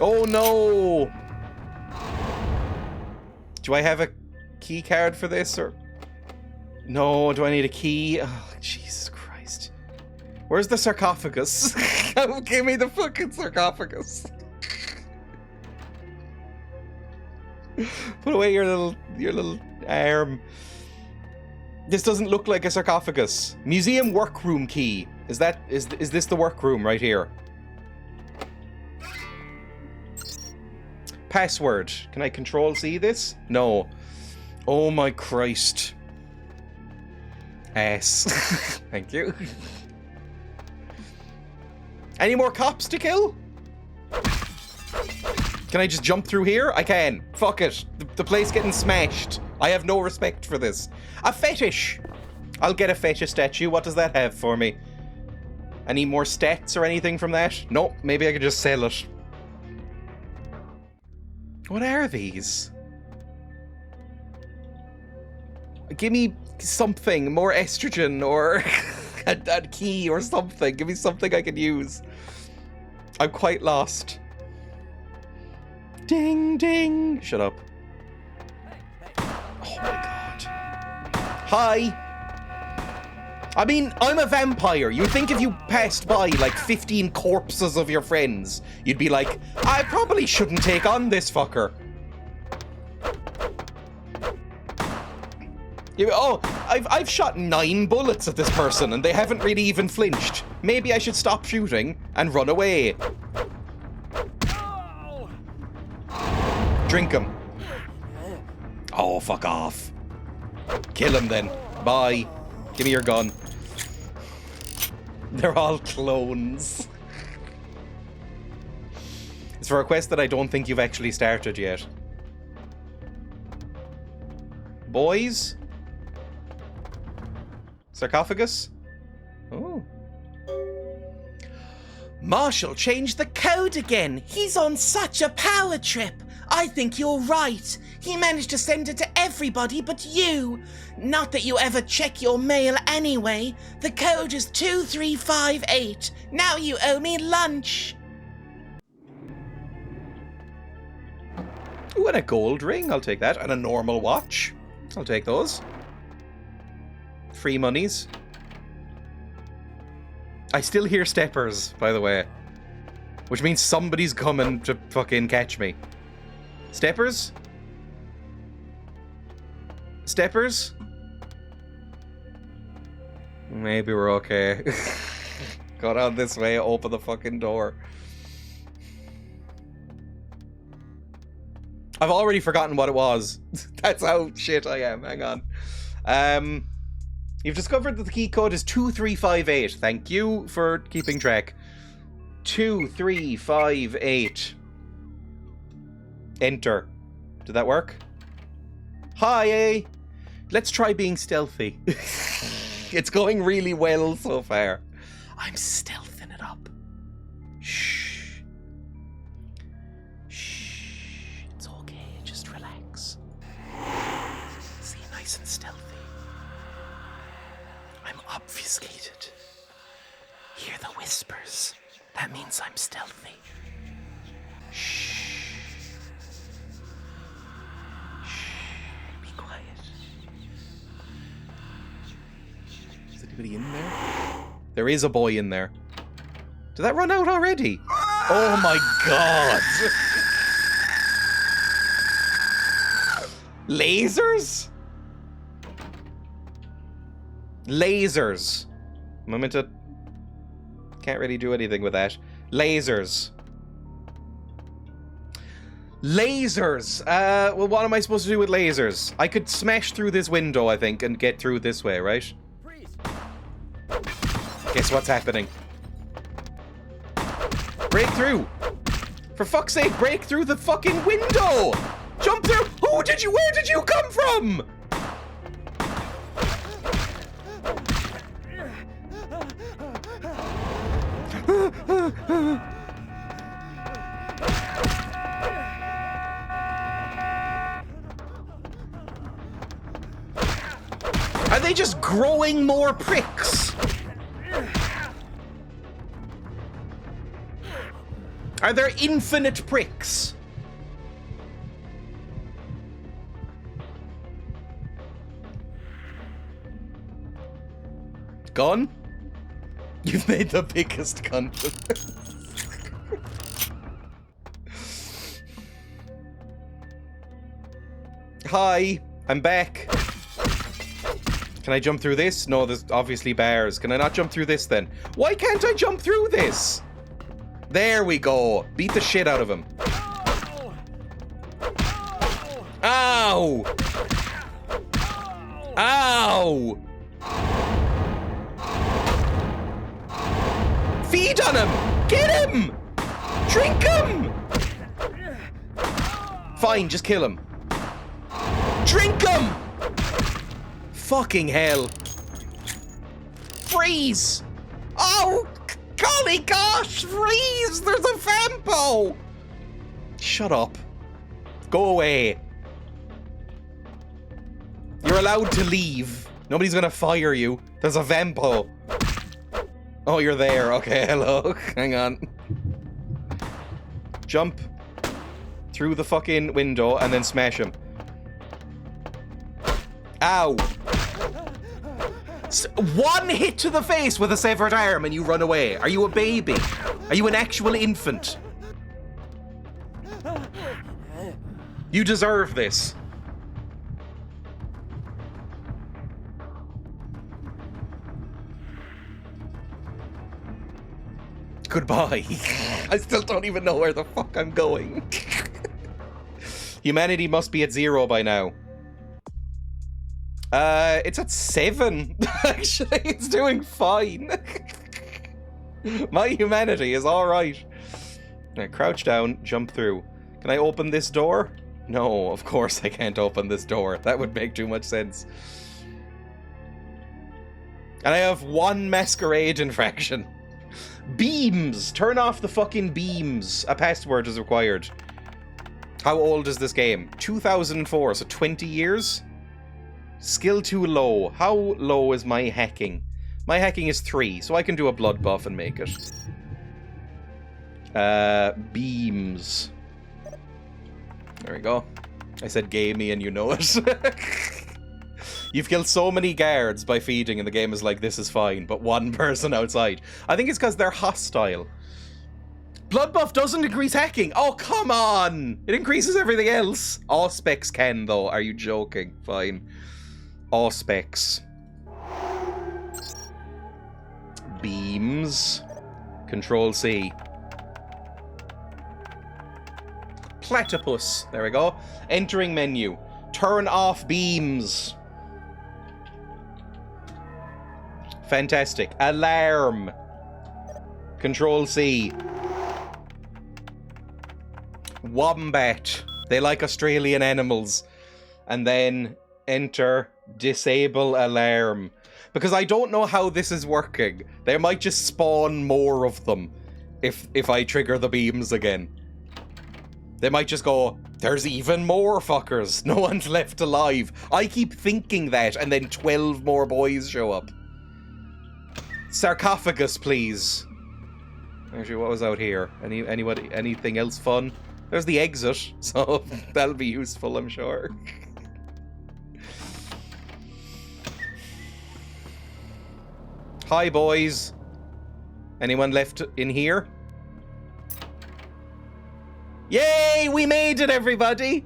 Oh no! Do I have a key card for this or? No, do I need a key? Oh, Jesus Christ. Where's the sarcophagus? Give me the fucking sarcophagus. Put away your little arm. This doesn't look like a sarcophagus. Museum workroom key. Is this the workroom right here? Password. Can I control C this? No. Oh my Christ. Ass. Thank you. Any more cops to kill? Can I just jump through here? I can. Fuck it. The place getting smashed. I have no respect for this. A fetish. I'll get a fetish statue. What does that have for me? Any more stats or anything from that? Nope. Maybe I could just sell it. What are these? Give me something. More estrogen or a key or something. Give me something I can use. I'm quite lost. Ding, ding. Shut up. Oh my god. Hi. I mean, I'm a vampire. You'd think if you passed by like 15 corpses of your friends, you'd be like, I probably shouldn't take on this fucker. Oh, I've shot 9 bullets at this person and they haven't really even flinched. Maybe I should stop shooting and run away. Drink him. Oh, fuck off. Kill him then. Bye. Give me your gun. They're all clones. It's for a quest that I don't think you've actually started yet. Boys? Sarcophagus? Oh. Marshall changed the code again. He's on such a power trip. I think you're right. He managed to send it to everybody but you. Not that you ever check your mail anyway. The code is 2358. Now you owe me lunch. Ooh, and a gold ring. I'll take that. And a normal watch. I'll take those. Free monies. I still hear steppers, by the way. Which means somebody's coming to fucking catch me. Steppers? Steppers? Maybe we're okay. Go down this way, open the fucking door. I've already forgotten what it was. That's how shit I am. Hang on. You've discovered that the key code is 2358. Thank you for keeping track. 2358. Enter. Did that work? Hi, eh? Let's try being stealthy. It's going really well so far. I'm stealthing it up. Shh. Shh. It's okay. Just relax. See, now obfuscated. Hear the whispers. That means I'm stealthy. Shh. Shh. Be quiet. Is anybody in there? There is a boy in there. Did that run out already? Oh my god! Lasers? Lasers. Am I meant to... Can't really do anything with that. Lasers. Lasers! Well, what am I supposed to do with lasers? I could smash through this window, I think, and get through this way, right? Guess what's happening? Break through! For fuck's sake, break through the fucking window! Jump through! Where did you come from? Are they just growing more pricks? Are there infinite pricks? Gun? You've made the biggest gun. Hi, I'm back. Can I jump through this? No, there's obviously bars. Can I not jump through this then? Why can't I jump through this? There we go. Beat the shit out of him. Ow! Ow! Feed on him! Get him! Drink him! Fine, just kill him. Drink him! Fucking hell. Freeze! Oh, golly gosh, freeze! There's a vampo! Shut up. Go away. You're allowed to leave. Nobody's gonna fire you. There's a vampo. Oh, you're there. Okay, hello. Hang on. Jump through the fucking window and then smash him. Ow. One hit to the face with a severed arm and you run away. Are you a baby? Are you an actual infant? You deserve this. Goodbye. I still don't even know where the fuck I'm going. Humanity must be at 0 by now. It's at 7. Actually, it's doing fine. My humanity is alright. Right, crouch down, jump through. Can I open this door? No, of course I can't open this door. That would make too much sense. And I have 1 masquerade infraction. Beams! Turn off the fucking beams. A password is required. How old is this game? 2004, so 20 years? Skill too low. How low is my hacking? My hacking is 3, so I can do a blood buff and make it. Beams. There we go. I said gamey and you know it. You've killed so many guards by feeding and the game is like, this is fine, but 1 person outside. I think it's because they're hostile. Blood buff doesn't increase hacking. Oh, come on. It increases everything else. All specs can, though. Are you joking? Fine. All specs. Beams. Control C. Platypus. There we go. Entering menu. Turn off beams. Fantastic. Alarm. Control C. Wombat. They like Australian animals. And then enter disable alarm. Because I don't know how this is working. There might just spawn more of them if I trigger the beams again. They might just go, there's even more fuckers. No one's left alive. I keep thinking that and then 12 more boys show up. Sarcophagus, please. Actually, what was out here? Anything else fun? There's the exit, so that'll be useful, I'm sure. Hi, boys. Anyone left in here? Yay! We made it, everybody!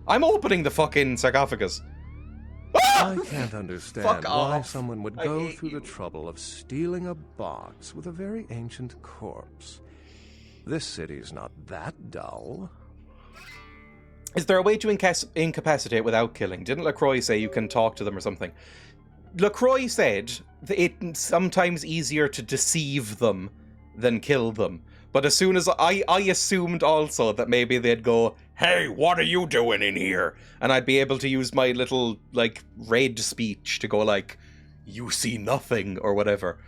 I'm opening the fucking sarcophagus. I can't understand Fuck why off. someone would I go hate through you. the trouble of stealing a box with a very ancient corpse. This city's not that dull. Is there a way to incapacitate without killing? Didn't LaCroix say you can talk to them or something? LaCroix said that it's sometimes easier to deceive them than kill them. But as soon as I assumed also that maybe they'd go, "Hey, what are you doing in here?" And I'd be able to use my little, like, red speech to go like, "You see nothing," or whatever.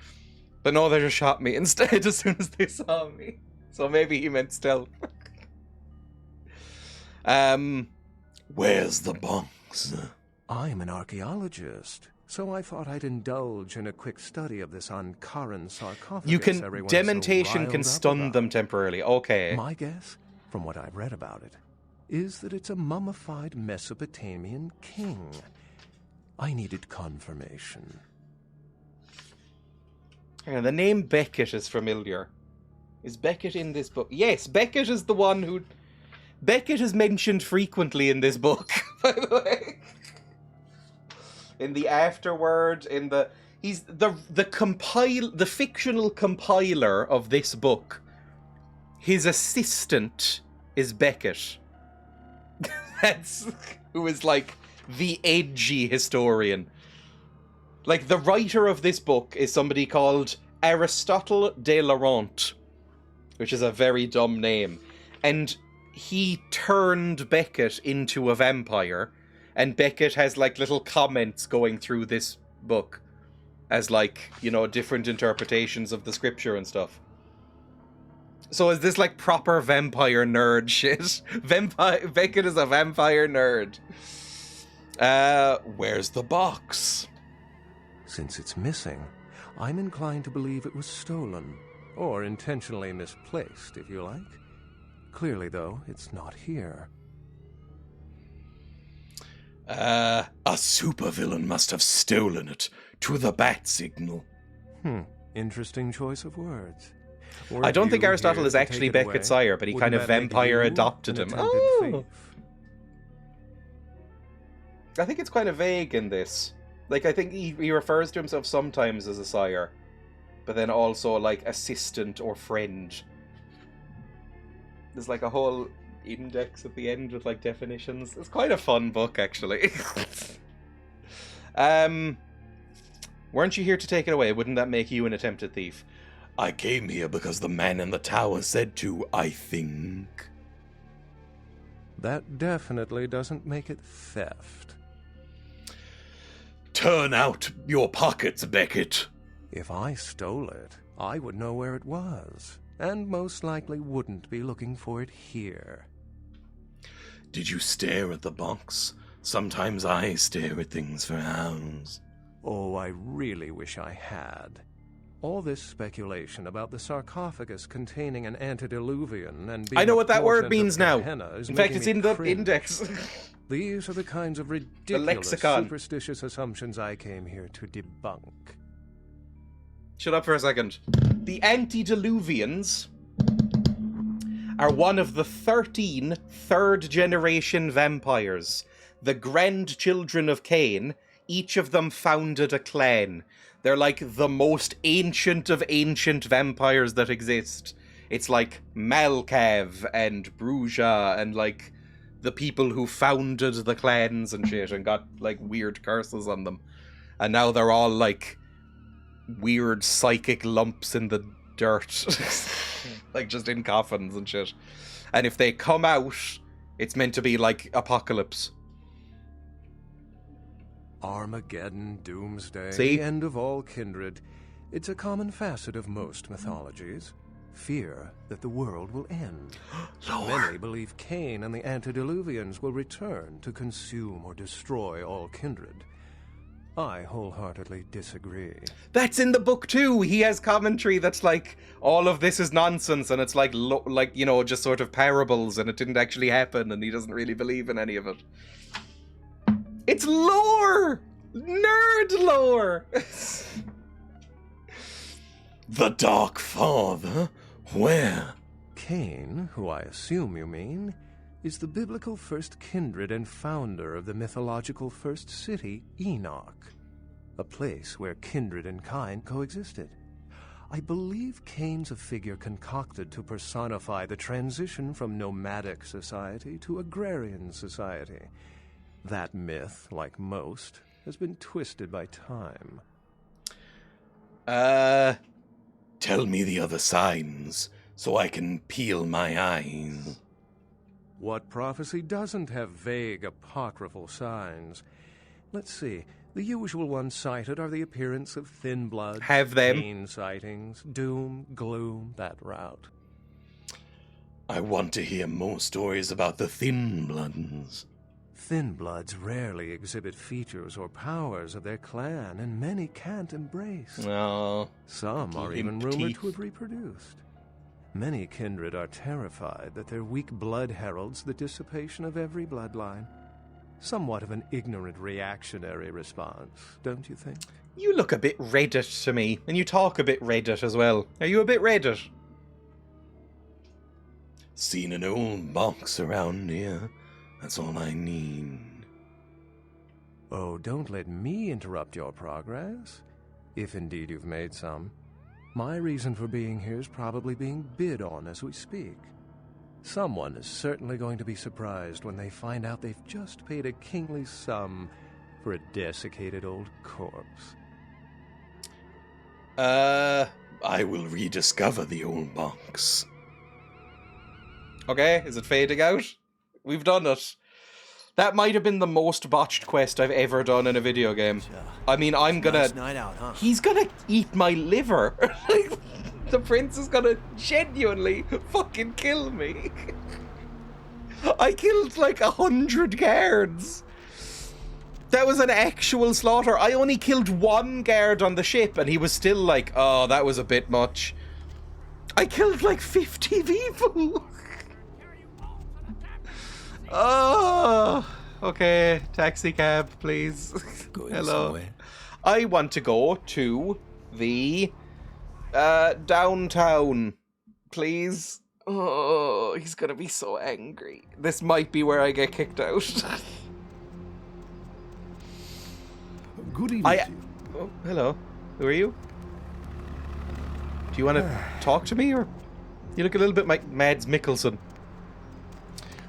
But no, they just shot me instead as soon as they saw me. So maybe he meant stealth. Where's the box? I'm an archaeologist, so I thought I'd indulge in a quick study of this Ankaran sarcophagus. You can, everyone's so dementation riled can up stun about. them temporarily. Okay. My guess, from what I've read about it, is that it's a mummified Mesopotamian king. I needed confirmation. Yeah, the name Beckett is familiar. Is Beckett in this book? Yes, Beckett is the one who... Beckett is mentioned frequently in this book, by the way. In the afterword, in the... He's the fictional compiler of this book. His assistant is Beckett. That's who is like the edgy historian. Like, the writer of this book is somebody called Aristotle de Laurent, which is a very dumb name. And he turned Beckett into a vampire, and Beckett has, like, little comments going through this book as, like, you know, different interpretations of the scripture and stuff. So is this, like, proper vampire nerd shit? Beckett is a vampire nerd. Where's the box? Since it's missing, I'm inclined to believe it was stolen, or intentionally misplaced, if you like. Clearly, though, it's not here. A supervillain must have stolen it to the bat signal. Interesting choice of words. I don't think Aristotle is actually Beckett's sire, but he kind of vampire adopted him. Oh! I think it's kind of vague in this. Like, I think he refers to himself sometimes as a sire, but then also, like, assistant or friend. There's, like, a whole index at the end with, like, definitions. It's quite a fun book, actually. Weren't you here to take it away? Wouldn't that make you an attempted thief? I came here because the man in the tower said to, I think. That definitely doesn't make it theft. Turn out your pockets, Beckett. If I stole it, I would know where it was, and most likely wouldn't be looking for it here. Did you stare at the box? Sometimes I stare at things for hours. Oh, I really wish I had. All this speculation about the sarcophagus containing an antediluvian and being I know a what that word portent means of now. Gehenna is In fact, making it's me in the cringe. index. These are the kinds of ridiculous lexicon. superstitious assumptions I came here to debunk. Shut up for a second. The antediluvians are one of the 13 third-generation vampires. The grandchildren of Cain. Each of them founded a clan. They're like the most ancient of ancient vampires that exist. It's like Malkav and Bruja and like the people who founded the clans and shit and got like weird curses on them. And now they're all like weird psychic lumps in the dirt. Like just in coffins and shit. And if they come out, it's meant to be like apocalypse. Armageddon, Doomsday, See? the end of all kindred. It's a common facet of most mythologies. Fear that the world will end. Many believe Cain and the antediluvians will return to consume or destroy all kindred. I wholeheartedly disagree. That's in the book too. He has commentary that's like, all of this is nonsense, and it's like, just sort of parables, and it didn't actually happen, and he doesn't really believe in any of it. It's lore! Nerd lore! The Dark Father? Where? Cain, who I assume you mean, is the biblical first kindred and founder of the mythological first city, Enoch, a place where kindred and kind coexisted. I believe Cain's a figure concocted to personify the transition from nomadic society to agrarian society. That myth, like most, has been twisted by time. Tell me the other signs, so I can peel my eyes. What prophecy doesn't have vague, apocryphal signs? Let's see. The usual ones cited are the appearance of thin blood, have them, pain sightings, doom, gloom, that route. I want to hear more stories about the Thin Bloods. Thin Bloods rarely exhibit features or powers of their clan, and many can't embrace. No. Some are even rumored to have reproduced. Many kindred are terrified that their weak blood heralds the dissipation of every bloodline. Somewhat of an ignorant reactionary response, don't you think? You look a bit Reddit to me, and you talk a bit Reddit as well. Are you a bit Reddit? Seen an old box around here. That's all I need. Oh, don't let me interrupt your progress, if indeed you've made some. My reason for being here is probably being bid on as we speak. Someone is certainly going to be surprised when they find out they've just paid a kingly sum for a desiccated old corpse. I will rediscover the old box. Okay, is it fading out? We've done it. That might have been the most botched quest I've ever done in a video game. I mean, I'm gonna... Nice night out, huh? He's gonna eat my liver. The prince is gonna genuinely fucking kill me. I killed like 100 guards. That was an actual slaughter. I only killed one guard on the ship, and he was still like, oh, that was a bit much. I killed like 50 people. Oh, okay. Taxi cab, please. Hello. Somewhere. I want to go to the downtown, please. Oh, he's gonna be so angry. This might be where I get kicked out. Good evening. Oh, hello. Who are you? Do you want to talk to me, or you look a little bit like Mads Mikkelsen?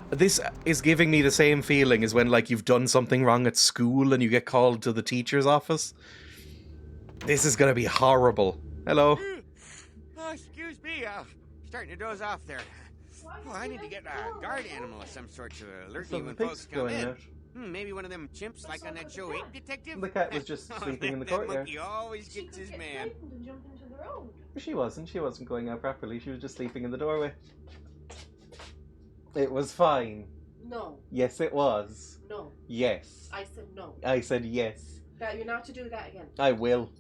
This is giving me the same feeling as when, like, you've done something wrong at school and you get called to the teacher's office. This is gonna be horrible. Hello. Oh, excuse me. Starting to doze off there. Oh, I need to get a guard animal of some sort to alert me when folks come in. Maybe one of them chimps like on that show 8 Detective? The cat was just sleeping in the courtyard. That monkey always gets his man. She wasn't going out properly. She was just sleeping in the doorway. It was fine. No. Yes, it was. No. Yes. I said no. I said yes. That you're not to do that again. I will.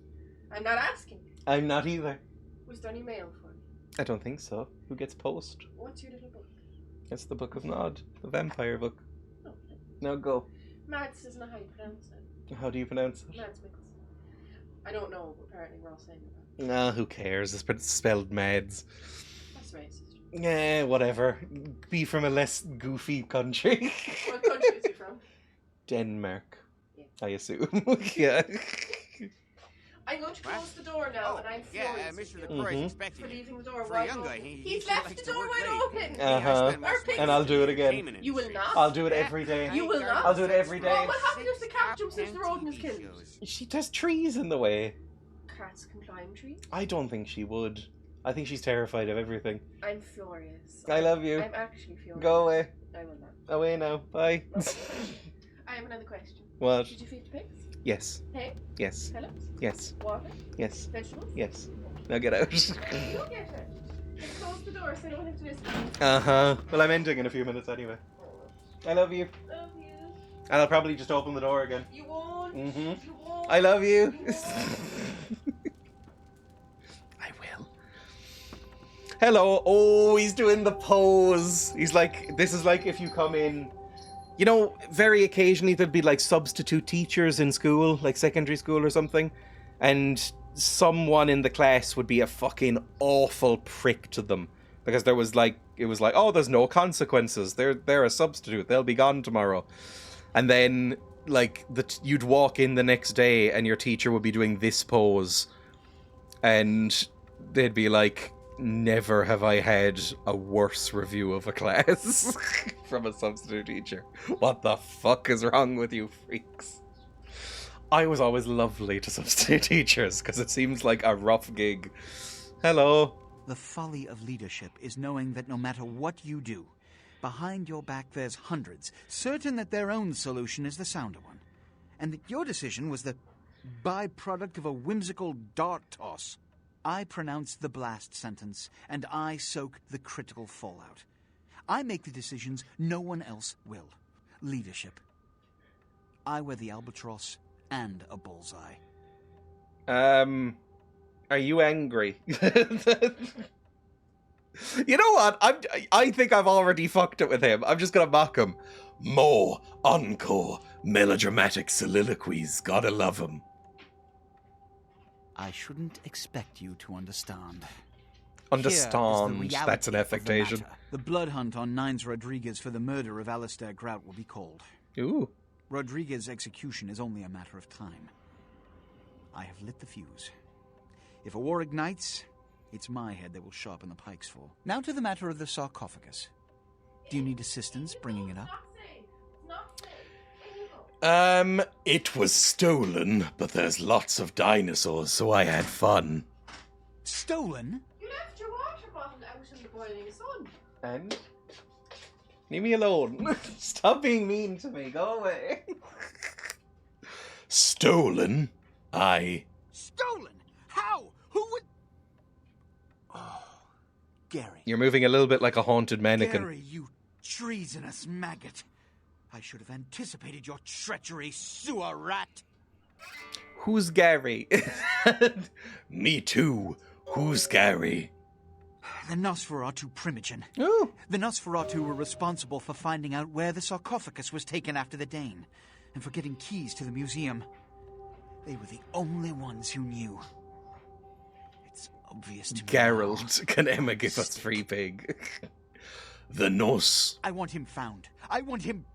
I'm not asking. I'm not either. Was there any mail for me? I don't think so. Who gets post? What's your little book? It's the Book of Nod, the vampire book. Oh. Now go. Mads isn't how you pronounce it. How do you pronounce it? Mads Mikkelsen. I don't know, but apparently we're all saying that. Nah, who cares? It's spelled Mads. That's racist. Yeah, whatever. Be from a less goofy country. What country is he from? Denmark. Yeah. I assume. Yeah. I'm going to close the door now, and I'm furious. Yeah, Mr. LaCroix is expecting for leaving the door for wide a young guy. open. He's He's left the door wide open. And I'll do it again. You will not. I'll do it every day. You will not. I'll do it every day. Well, what happens if the cat jumps into the road and is killed? There's trees in the way. Cats can climb trees? I don't think she would. I think she's terrified of everything. I'm furious. I love you. I'm actually furious. Go away. I will not. Away now. Bye. I have another question. What? Did you feed the pigs? Yes. Hay? Yes. Pellets? Yes. Water? Yes. Vegetables? Yes. Now get out. You don't get out. Just close the door so I don't have to listen. Uh-huh. Well, I'm ending in a few minutes anyway. I love you. Love you. And I'll probably just open the door again. You won't. Mm-hmm. You won't. I love you. I will. Hello. Oh, he's doing the pose. He's like, this is like if you come in, you know, very occasionally there'd be like substitute teachers in school, like secondary school or something, and someone in the class would be a fucking awful prick to them because there was like, it was like, oh, there's no consequences. They're a substitute. They'll be gone tomorrow. And then like you'd walk in the next day and your teacher would be doing this pose and they'd be like, never have I had a worse review of a class from a substitute teacher. What the fuck is wrong with you freaks? I was always lovely to substitute teachers because it seems like a rough gig. Hello. The folly of leadership is knowing that no matter what you do, behind your back there's hundreds, certain that their own solution is the sounder one, and that your decision was the byproduct of a whimsical dart toss. I pronounce the blast sentence, and I soak the critical fallout. I make the decisions no one else will. Leadership. I wear the albatross and a bullseye. Are you angry? You know what? I think I've already fucked it with him. I'm just gonna mock him. More encore melodramatic soliloquies. Gotta love him. I shouldn't expect you to understand. Understand. That's an affectation. The blood hunt on Nines Rodriguez for the murder of Alistair Grout will be called. Ooh. Rodriguez's execution is only a matter of time. I have lit the fuse. If a war ignites, it's my head they will sharpen the pikes for. Now to the matter of the sarcophagus. Do you need assistance bringing it up? It was stolen, but there's lots of dinosaurs, so I had fun. Stolen? You left your water bottle out in the boiling sun. And? Leave me alone. Stop being mean to me. Go away. Stolen? Stolen? How? Who would... Oh, Gary. You're moving a little bit like a haunted mannequin. Gary, you treasonous maggot. I should have anticipated your treachery, sewer rat. Who's Gary? Me too. Who's Gary? The Nosferatu Primogen. Oh. The Nosferatu were responsible for finding out where the sarcophagus was taken after the Dane, and for getting keys to the museum. They were the only ones who knew. It's obvious to me. Geralt, can Emma give us free pig? The Nos. I want him found. I want him...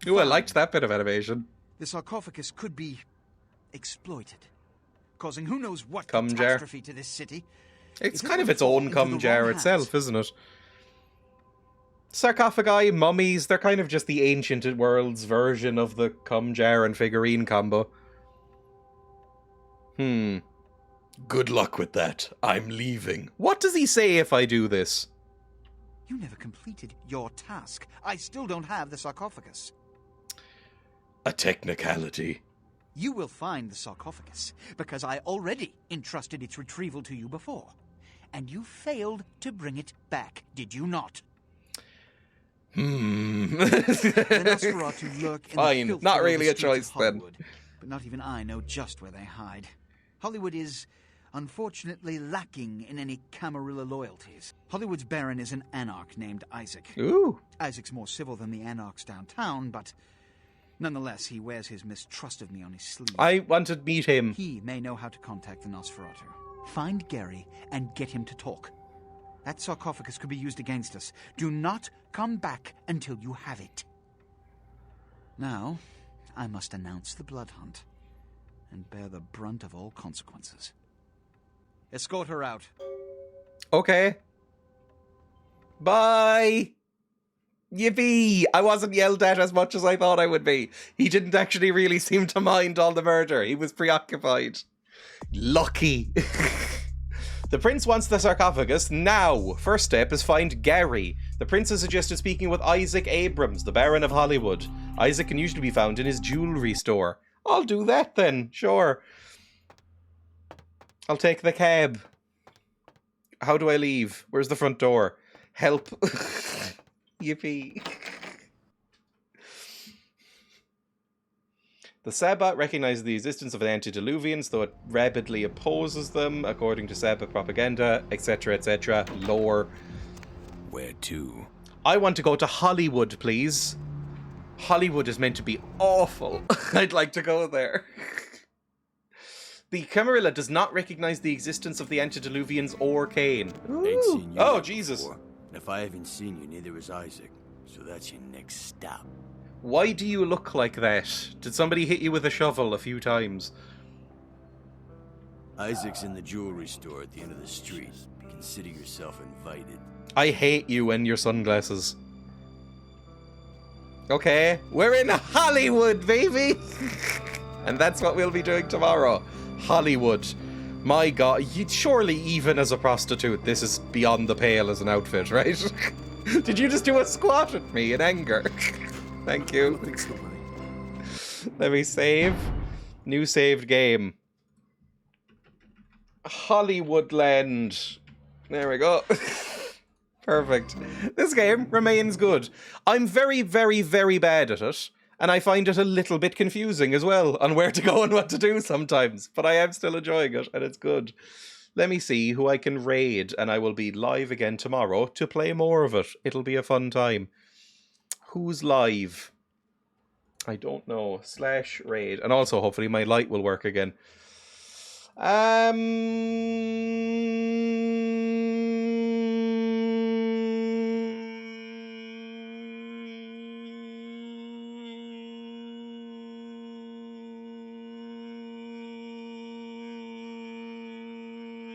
Ooh, I liked that bit of animation. The sarcophagus could be exploited, causing who knows what Cum jar. catastrophe to this city. It's kind of its own cum jar itself, isn't it? Sarcophagi, mummies, they're kind of just the ancient world's version of the cum jar and figurine combo. Good luck with that. I'm leaving. What does he say if I do this? You never completed your task. I still don't have the sarcophagus. A technicality. You will find the sarcophagus, because I already entrusted its retrieval to you before. And you failed to bring it back, did you not? The Nosferatu lurk in Fine, the filth not below really the a streets choice of Hollywood, but not even I know just where they hide. Hollywood is, unfortunately, lacking in any Camarilla loyalties. Hollywood's baron is an anarch named Isaac. Ooh. Isaac's more civil than the anarchs downtown, but nonetheless, he wears his mistrust of me on his sleeve. I want to meet him. He may know how to contact the Nosferatu. Find Gary and get him to talk. That sarcophagus could be used against us. Do not come back until you have it. Now, I must announce the blood hunt and bear the brunt of all consequences. Escort her out. Okay. Bye. Yippee! I wasn't yelled at as much as I thought I would be. He didn't actually really seem to mind all the murder. He was preoccupied. Lucky. The prince wants the sarcophagus now. First step is find Gary. The prince has suggested speaking with Isaac Abrams, the Baron of Hollywood. Isaac can usually be found in his jewellery store. I'll do that then, sure. I'll take the cab. How do I leave? Where's the front door? Help. Yippee. The Sabbat recognizes the existence of antediluvians, though it rabidly opposes them, according to Sabbat propaganda, etc., etc. Lore. Where to? I want to go to Hollywood, please. Hollywood is meant to be awful. I'd like to go there. The Camarilla does not recognize the existence of the antediluvians or Cain. Ain't seen you Oh, Jesus. before. And if I haven't seen you, neither has Isaac. So that's your next stop. Why do you look like that? Did somebody hit you with a shovel a few times? Isaac's in the jewelry store at the end of the street. Consider yourself invited. I hate you and your sunglasses. Okay, we're in Hollywood, baby! And that's what we'll be doing tomorrow. Hollywood. My God, surely even as a prostitute, this is beyond the pale as an outfit, right? Did you just do a squat at me in anger? Thank you. Let me save. New saved game. Hollywoodland. There we go. Perfect. This game remains good. I'm very, very, very bad at it, and I find it a little bit confusing as well on where to go and what to do sometimes, but I am still enjoying it, and it's good. Let me see who I can raid, and I will be live again tomorrow to play more of it. It'll be a fun time. Who's live? I don't know. /raid. And also, hopefully, my light will work again.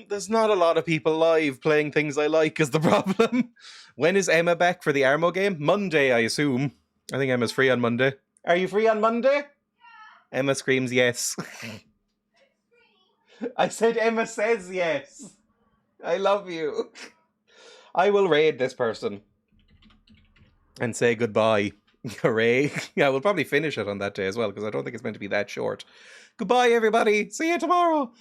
There's not a lot of people live playing things I like is the problem. When is Emma back for the Armo game? Monday, I assume. I think Emma's free on Monday. Are you free on Monday? Yeah. Emma screams yes. I said Emma says yes. I love you. I will raid this person and say goodbye. Hooray. Yeah, we'll probably finish it on that day as well, because I don't think it's meant to be that short. Goodbye, everybody. See you tomorrow.